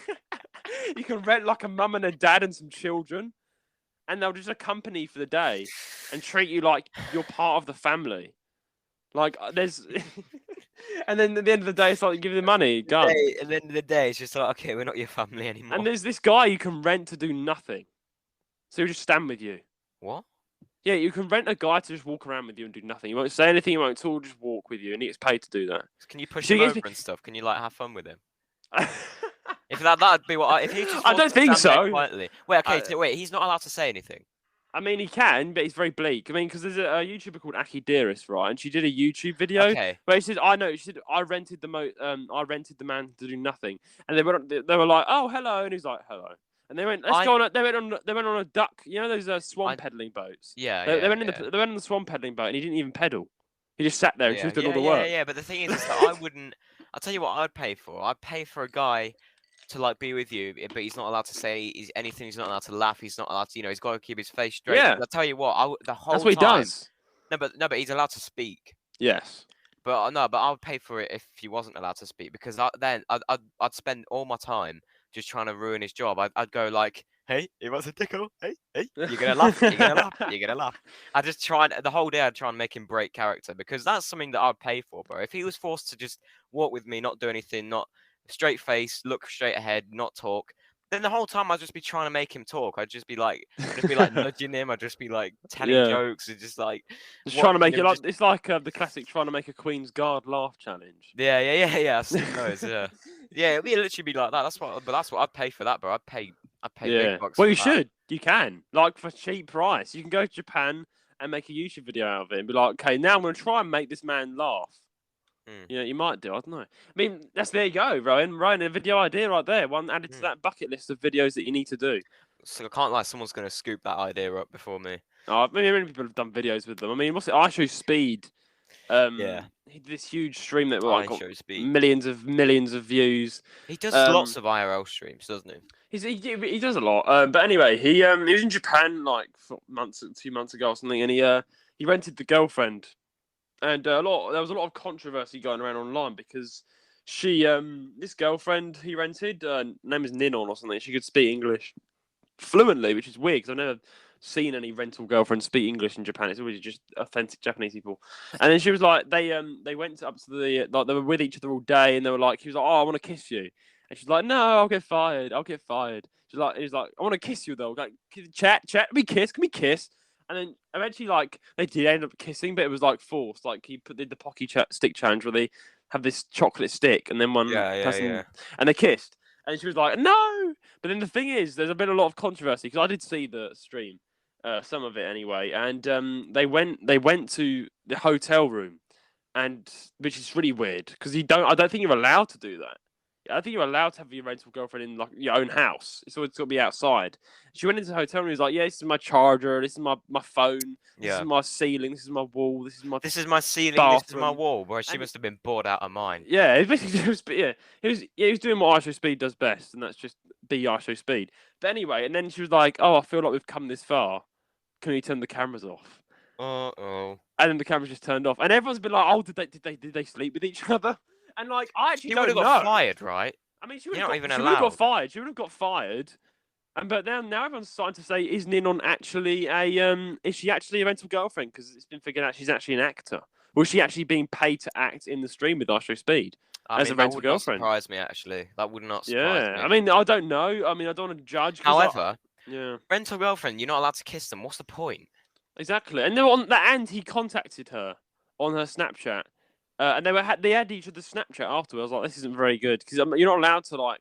can rent like a mum and a dad and some children, and they'll just accompany you for the day and treat you like you're part of the family. Like there's, and then at the end of the day, it's like you give them money. Go. At the end of the day, it's just like, okay, we're not your family anymore. And there's this guy you can rent to do nothing, so he'll just stand with you. What? Yeah, you can rent a guy to just walk around with you and do nothing. He won't say anything. He won't talk. Just walk with you, and he gets paid to do that. Can you push him over and stuff? Can you like have fun with him? If that'd be what if he just. I don't think so. Quietly. Wait, okay, wait. He's not allowed to say anything. I mean, he can, but he's very bleak. I mean, because there's a YouTuber called Aki Dearest, right? And she did a YouTube video where she said, I rented the man to do nothing, and they were like, oh, hello, and he's like, hello, and they went, They went on a duck, you know, those swan pedaling boats. Yeah, they went on the swan pedaling boat, and he didn't even pedal. He just sat there and she was doing all the work. Yeah, but the thing is that I wouldn't. I'll tell you what I'd pay for. I'd pay for a guy to like be with you, but he's not allowed to say anything. He's not allowed to laugh. He's not allowed to, he's got to keep his face straight. Yeah. I'll tell you what, the whole That's what time, he does. No, but he's allowed to speak. Yes. But no, but I would pay for it if he wasn't allowed to speak, because I'd spend all my time just trying to ruin his job. I'd go like, hey, he wants a tickle. Hey, you're gonna laugh. You're gonna laugh. You're gonna laugh. I just the whole day. I'd try and make him break character, because that's something that I'd pay for, bro. If he was forced to just walk with me, not do anything, not straight face, look straight ahead, not talk, then the whole time I'd just be trying to make him talk. I'd just be like nudging him. I'd just be like telling jokes and just trying to make it like it's like the classic trying to make a Queen's Guard laugh challenge. Yeah. I've seen those. Yeah, it'd literally be like that. That's what I'd pay for that, bro. I'd pay big bucks. Well, you should. You can like for cheap price. You can go to Japan and make a YouTube video out of it and be like, okay, now I'm going to try and make this man laugh. Yeah, you might do. I don't know. I mean, there you go, Rowan, a video idea right there. One added to that bucket list of videos that you need to do. So I can't lie, someone's going to scoop that idea up before me. Oh, many people have done videos with them. I mean, what's it? IShowSpeed. He did this huge stream that got millions of views. He does lots of IRL streams, doesn't he? He does a lot. But anyway, he was in Japan like 2 months ago or something, and he rented the girlfriend. And there was a lot of controversy going around online because this girlfriend he rented, name is Ninon or something. She could speak English fluently, which is weird because I've never seen any rental girlfriend speak English in Japan. It's always just authentic Japanese people. And then she was like, they went up to the they were with each other all day, and they were like, he was like, oh, I want to kiss you, and she's like, no, I'll get fired. He's like, I want to kiss you though. Like, chat, can we kiss? And then eventually, like, they did end up kissing, but it was like forced. Like he did the Pocky stick challenge where they have this chocolate stick, and then one person, and they kissed. And she was like, no. But then the thing is, there's been a lot of controversy because I did see the stream, some of it anyway, and they went to the hotel room, and which is really weird because I don't think you're allowed to do that. I think you're allowed to have your rental girlfriend in like your own house. It's always got to be outside. She went into the hotel room and was like, yeah, this is my charger, this is my phone, this is my ceiling, this is my wall, this is my ceiling, bathroom. This is my wall. Bro, she must have been bored out of mind. Yeah, he was doing what IShowSpeed does best, and that's just be IShowSpeed. But anyway, and then she was like, oh, I feel like we've come this far. Can we turn the cameras off? Uh-oh. And then the cameras just turned off. And everyone's been like, oh, did they sleep with each other? And like, I actually don't know. She would have got fired, right? I mean, she would have got fired. She would have got fired. But now everyone's starting to say, is Ninon actually is she actually a rental girlfriend? Because it's been figured out she's actually an actor. Was she actually being paid to act in the stream with IShowSpeed as a rental girlfriend? That would not surprise me, actually. That would not surprise me. I mean, I don't know. I mean, I don't want to judge. However, rental girlfriend, you're not allowed to kiss them. What's the point? Exactly. And and he contacted her on her Snapchat. And they had each other's Snapchat afterwards. I was like, this isn't very good because you're not allowed to like.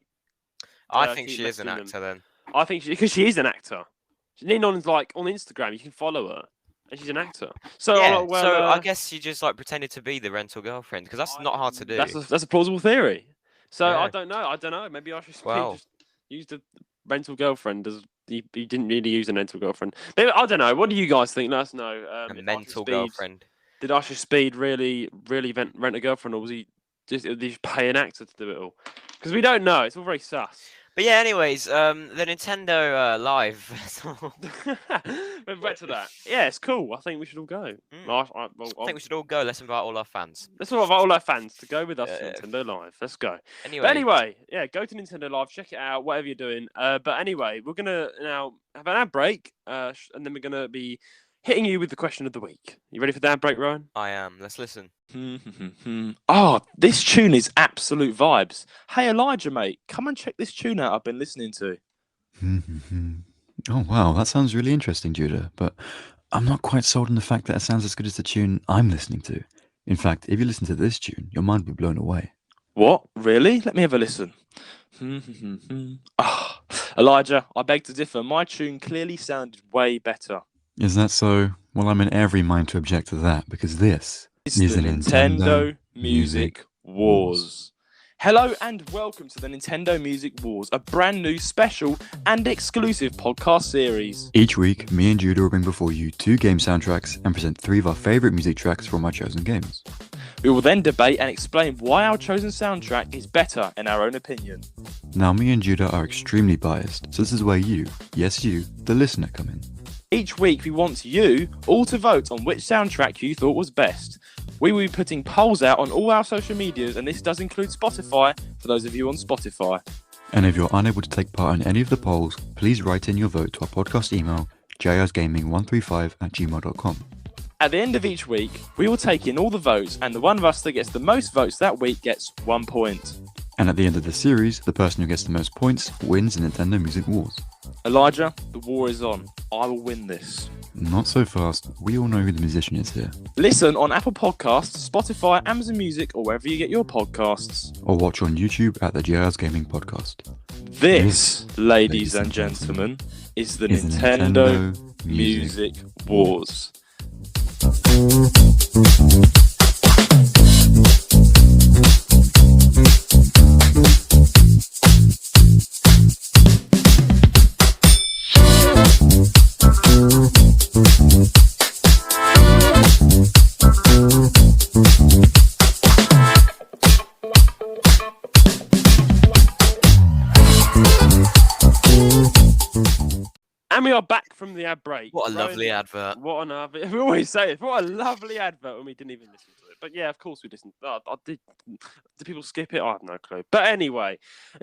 I think she is an actor then. I think because she is an actor. Ninon's like on Instagram. You can follow her, and she's an actor. So I guess she just like pretended to be the rental girlfriend because that's not hard to do. That's a plausible theory. So I don't know. Maybe I should just use the rental girlfriend as he didn't really use a rental girlfriend. Maybe, I don't know. What do you guys think? Let us know. A mental girlfriend. Did IShowSpeed really rent a girlfriend, or was he just pay an actor to do it all? Because we don't know. It's all very sus. But yeah, anyways, the Nintendo Live. But back to that. Yeah, it's cool. I think we should all go. I think we should all go. Let's invite all our fans. Let's invite all our fans to go with us to Nintendo Live. Let's go. Anyway, yeah, go to Nintendo Live, check it out, whatever you're doing. But anyway, we're gonna now have an ad break, and then we're gonna be hitting you with the question of the week. You ready for the ad break, Ryan? I am. Let's listen. Oh, this tune is absolute vibes. Hey, Elijah, mate, come and check this tune out I've been listening to. Oh, wow, that sounds really interesting, Judah, but I'm not quite sold on the fact that it sounds as good as the tune I'm listening to. In fact, if you listen to this tune, your mind will be blown away. What? Really? Let me have a listen. Elijah, I beg to differ. My tune clearly sounded way better. Is that so? Well, I'm in every mind to object to that, because this is the Nintendo Music Wars. Hello and welcome to the Nintendo Music Wars, a brand new special and exclusive podcast series. Each week, me and Judah will bring before you 2 game soundtracks and present 3 of our favourite music tracks from our chosen games. We will then debate and explain why our chosen soundtrack is better in our own opinion. Now, me and Judah are extremely biased, so this is where you, yes you, the listener, come in. Each week we want you all to vote on which soundtrack you thought was best. We will be putting polls out on all our social medias, and this does include Spotify for those of you on Spotify. And if you're unable to take part in any of the polls, please write in your vote to our podcast email, jrsgaming135@gmail.com. At the end of each week, we will take in all the votes, and the one of us that gets the most votes that week gets 1 point. And at the end of the series, the person who gets the most points wins the Nintendo Music Wars. Elijah, the war is on. I will win this. Not so fast. We all know who the musician is here. Listen on Apple Podcasts, Spotify, Amazon Music, or wherever you get your podcasts. Or watch on YouTube at the JR's Gaming Podcast. This, ladies and gentlemen, is the Nintendo Music Wars. And we are back from the ad break. What a lovely advert. What an advert. We always say it. What a lovely advert when we didn't even listen to it. But yeah, of course we listened. I did. Did people skip it? I have no clue. But anyway,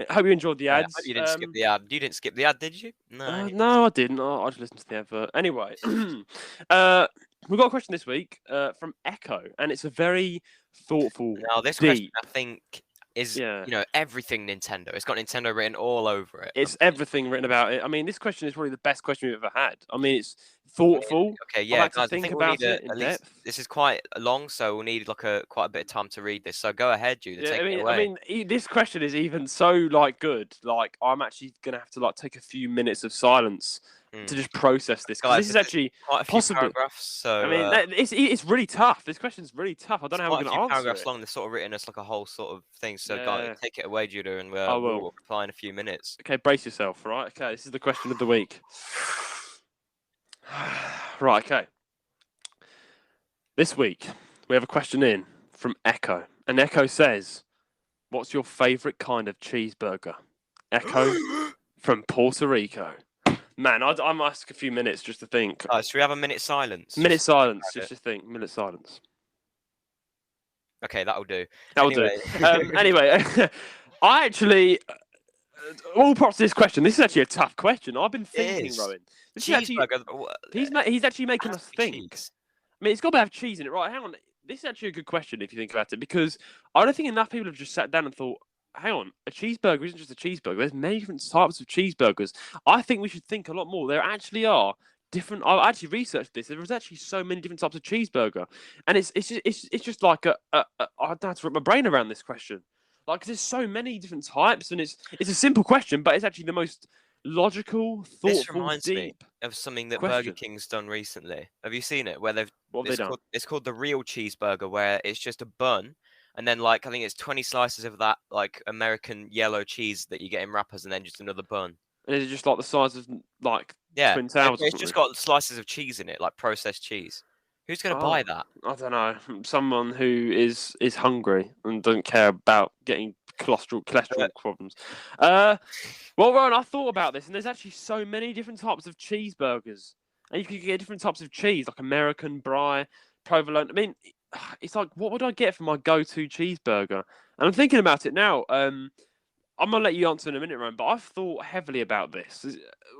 I hope you enjoyed the ads. I hope you didn't skip the ad. You didn't skip the ad, did you? No. No, I didn't. I just listened to the advert. Anyway, we've got a question this week from Echo, and it's a very thoughtful. Now, this question, I think, is everything Nintendo. It's got Nintendo written all over it. It's everything written about it. I mean, this question is probably the best question we've ever had. I mean, it's thoughtful. Okay, yeah, guys, think about it in depth. This is quite long, so we'll need quite a bit of time to read this. So go ahead, Judah. Take it away. I mean, this question is even so good. Like, I'm actually gonna have to take a few minutes of silence to just process this. Guys, this is actually quite a few paragraphs. So I mean, it's really tough. This question's really tough. I don't know how we're going to answer paragraphs it. long. They're sort of written as like a whole sort of thing. So guys, take it away, Judah, and I will. We'll reply in a few minutes. Okay, brace yourself. Right. Okay, this is the question of the week. Right. Okay. This week we have a question in from Echo, and Echo says, "What's your favourite kind of cheeseburger?" Echo from Puerto Rico. Man, I might ask a few minutes just to think. Should we have a minute silence? Minute silence, just to think. Minute silence. Okay, that'll do. Anyway, I actually, all props to this question. This is actually a tough question. I've been thinking, Rowan. Cheeseburger. He's actually making us think. Cheese. I mean, it's got to have cheese in it, right? Hang on. This is actually a good question if you think about it, because I don't think enough people have just sat down and thought, hang on, a cheeseburger isn't just a cheeseburger. There's many different types of cheeseburgers. I think we should think a lot more. There actually are different. I've actually researched this. There's actually so many different types of cheeseburger, and it's just like I don't have to wrap my brain around this question. Like, 'cause there's so many different types, and it's a simple question, but it's actually the most logical, thoughtful, This reminds me deep of something that question. Burger King's done recently. Have you seen it? Where What have they done? It's called the real cheeseburger, where it's just a bun. And then, I think it's 20 slices of that, American yellow cheese that you get in wrappers, and then just another bun. And is it just like the size of Twin Towers? It's just got slices of cheese in it, like processed cheese. Who's going to buy that? I don't know. Someone who is hungry and doesn't care about getting cholesterol problems. Well, Ron, I thought about this, and there's actually so many different types of cheeseburgers, and you can get different types of cheese, like American, Brie, provolone. I mean, it's like, what would I get for my go-to cheeseburger? And I'm thinking about it now. I'm gonna let you answer in a minute, Ron, but I've thought heavily about this.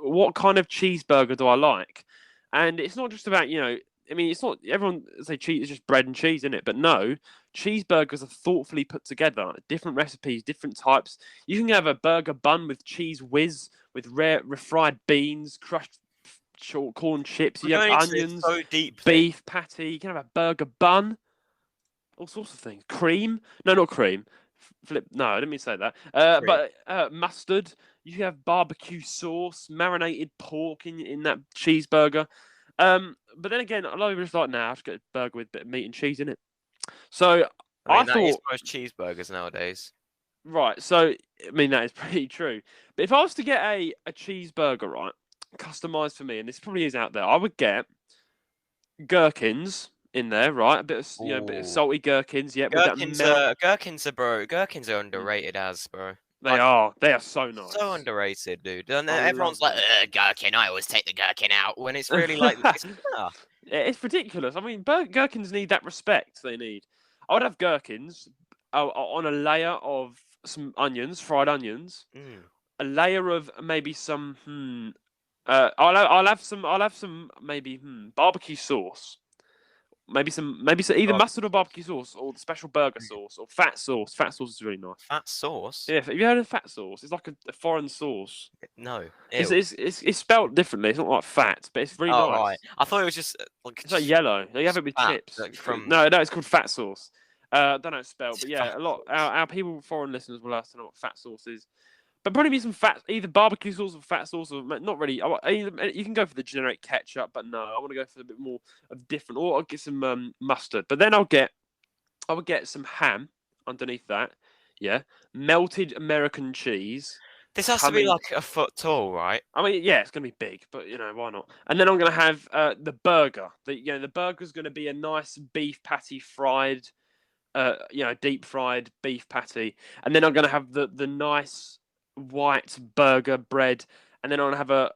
What kind of cheeseburger do I like? And it's not just about, I mean, it's not everyone say cheese is just bread and cheese, isn't it? But no, cheeseburgers are thoughtfully put together. Different recipes, different types. You can have a burger bun with cheese whiz, with rare refried beans, crushed short corn chips. You have onions, so deep, beef patty. You can have a burger bun, all sorts of things. Cream? No, not cream. Flip. No, I didn't mean to say that. But mustard. You have barbecue sauce, marinated pork in that cheeseburger. But then again, a lot of people just like, nah, I'll just get a burger with a bit of meat and cheese in it. So I thought that is most cheeseburgers nowadays. Right. So I mean that is pretty true. But if I was to get a cheeseburger, right, customized for me, and this probably is out there, I would get gherkins in there, right? A bit of bit of salty gherkins. Yeah, gherkins are underrated bro. They are so nice. So underrated, dude. And everyone's like, gherkin. I always take the gherkin out when it's really like it's ridiculous. I mean, gherkins need that respect they need. I would have gherkins on a layer of some onions, fried onions, a layer of maybe some I'll have some maybe barbecue sauce. Maybe some either mustard or barbecue sauce or the special burger sauce or fat sauce. Fat sauce is really nice. Fat sauce? Yeah, have you heard of fat sauce? It's like a foreign sauce. No. It's spelled differently. It's not like fat, but it's really nice. Right. I thought it was just it's like yellow. You have it with chips. Like No, it's called fat sauce. I don't know it's spelled, but yeah, a lot our people, foreign listeners, will ask to know what fat sauce is. But probably be some either barbecue sauce or fat sauce, or not really. You can go for the generic ketchup, but no, I want to go for a bit more of different. Or I'll get some mustard. But then I would get some ham underneath that. Yeah, melted American cheese. This has to be like a foot tall, right? I mean, yeah, it's gonna be big, but why not? And then I'm gonna have the burger. The burger's gonna be a nice beef patty fried, deep fried beef patty, and then I'm gonna have the nice white burger bread, and then I'll have a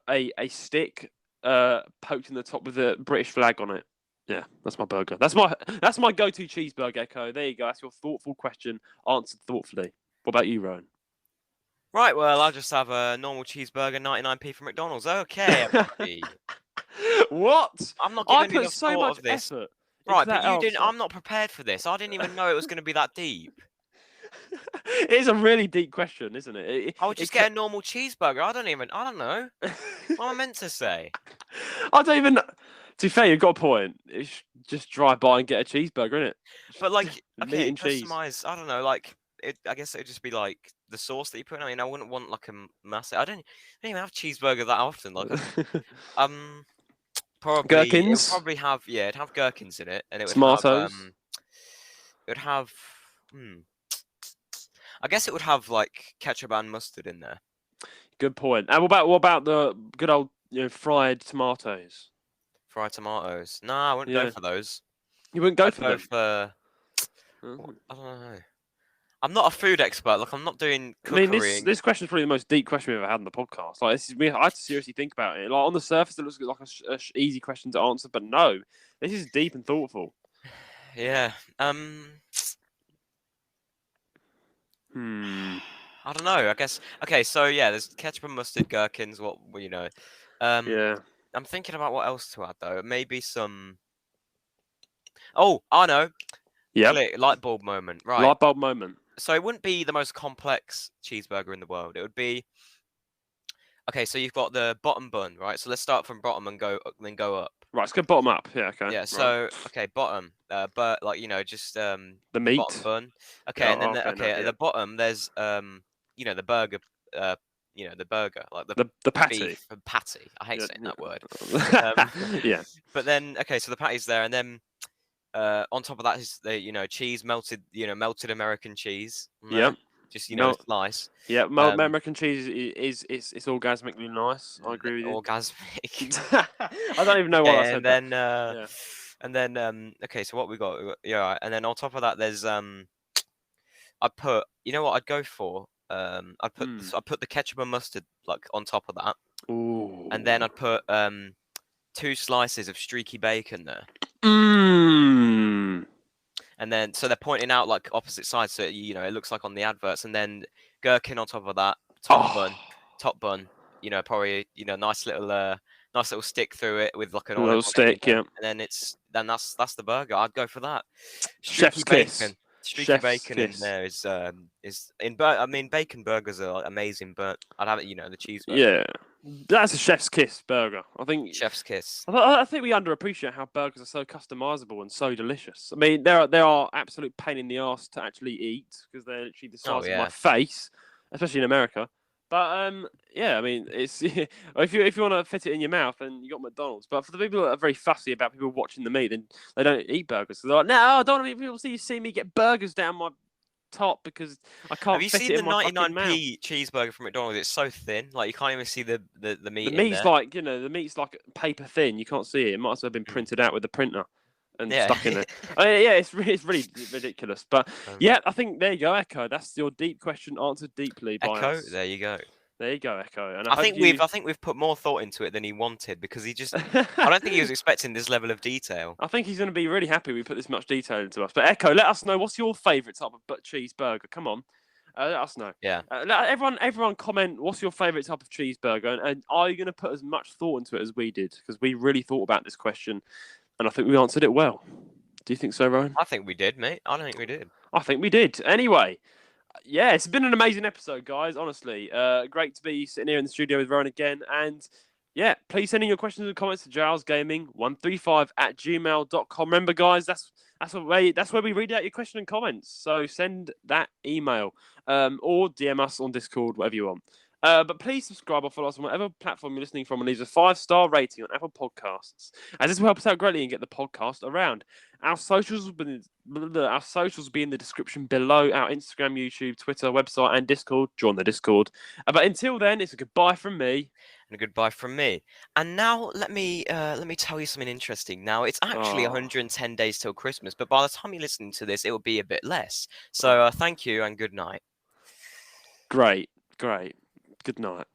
stick poked in the top with a British flag on it. Yeah, that's my burger. That's my go-to cheeseburger, Echo. There you go. That's your thoughtful question answered thoughtfully. What about you, Rowan? Right, well, I'll just have a normal cheeseburger, 99p from McDonald's. Okay, everybody. What? I'm not giving you so much effort. Right, but you didn't. I'm not prepared for this. I didn't even know it was going to be that deep. It is a really deep question, isn't it? I would just get a normal cheeseburger. I don't know. What am I meant to say? I don't even. To be fair, you've got a point. It's just drive by and get a cheeseburger, isn't it? But like, okay, meat and cheese. Customize. I don't know. Like, I guess it'd just be like the sauce that you put in. I mean, I wouldn't want like a massive. I don't even have cheeseburger that often. Like, probably gherkins. It'd probably have it'd have gherkins in it, and it would tomatoes. It would have. I guess it would have like ketchup and mustard in there. Good point. And what about the good old fried tomatoes? Fried tomatoes? Nah, I wouldn't go for those. You wouldn't go for them? I don't know. I'm not a food expert. Like, I'm not doing cookery. I mean, this question is probably the most deep question we've ever had on the podcast. Like, I had to seriously think about it. Like, on the surface, it looks like a easy question to answer, but no, this is deep and thoughtful. Yeah. I don't know. I guess. Okay, so yeah, there's ketchup and mustard, gherkins. Yeah. I'm thinking about what else to add though. Maybe some. Oh, I know. Yeah. Light bulb moment. Right. Light bulb moment. So it wouldn't be the most complex cheeseburger in the world. It would be. Okay, so you've got the bottom bun, right? So let's start from bottom and then go up. Right, let's go bottom up. Yeah, okay. Yeah. So okay, bottom. But like just the meat bottom bun. Okay, and then at the bottom there's the burger. The burger, like the patty. Beef, patty. I hate saying that word. Yeah. But then so the patty's there, and then on top of that is the cheese melted American cheese. Yeah. Just slice. Yeah, American cheese is it's orgasmically nice. I agree with you. Orgasmic. I don't even know why I said and then that. And then okay, so what we got? Yeah, and then on top of that, there's I put, you know what I'd go for? I put the ketchup and mustard like on top of that, Ooh. and then I'd put 2 slices of streaky bacon there. Mmm. And then so they're pointing out like opposite sides, so you know it looks like on the adverts, and then gherkin on top of that, top bun. You know, probably nice little stick through it with like an A little olive on it, stick, yeah. And then that's the burger. I'd go for that. Chef's kiss. Streaky Chef's bacon kiss. in there is in. I mean, bacon burgers are amazing, but I'd have it. The cheeseburger. Yeah, that's a chef's kiss burger. I think Chef's kiss. I think we underappreciate how burgers are so customizable and so delicious. I mean, they are absolute pain in the ass to actually eat because they're literally the size of my face, especially in America. But yeah, I mean, it's if you want to fit it in your mouth, then you got McDonald's. But for the people that are very fussy about people watching the meat, then they don't eat burgers. So they're like, no, I don't want people to see me get burgers down my top because I can't. Have you fit seen it the in my 99p cheeseburger from McDonald's? It's so thin, like you can't even see the meat. The in meat's there. like the meat's like paper thin. You can't see it. It might as well have been printed out with the printer and stuck in it. Yeah, it's really ridiculous. But yeah, I think there you go, Echo. That's your deep question answered deeply by Echo. us. There you go. There you go, Echo. And I think we've put more thought into it than he wanted because he just. I don't think he was expecting this level of detail. I think he's going to be really happy we put this much detail into us. But Echo, let us know what's your favourite type of cheeseburger. Come on, let us know. Yeah. Everyone comment what's your favourite type of cheeseburger, and are you going to put as much thought into it as we did? Because we really thought about this question, and I think we answered it well. Do you think so, Rowan? I think we did, mate. I don't think we did. I think we did. Anyway. Yeah, it's been an amazing episode, guys. Honestly, great to be sitting here in the studio with Rowan again. And yeah, please send in your questions and comments to jarlsgaming135@gmail.com. Remember, guys, that's where we read out your question and comments. So send that email or DM us on Discord, whatever you want. But please subscribe or follow us on whatever platform you're listening from and leave a 5-star rating on Apple Podcasts, as this will help us out greatly and get the podcast around. Our socials will be in the description below. Our Instagram, YouTube, Twitter, website, and Discord. Join the Discord. But until then, it's a goodbye from me. And a goodbye from me. And now let me tell you something interesting. Now it's actually 110 days till Christmas, but by the time you're listening to this, it will be a bit less. So thank you and good night. Great. Good night.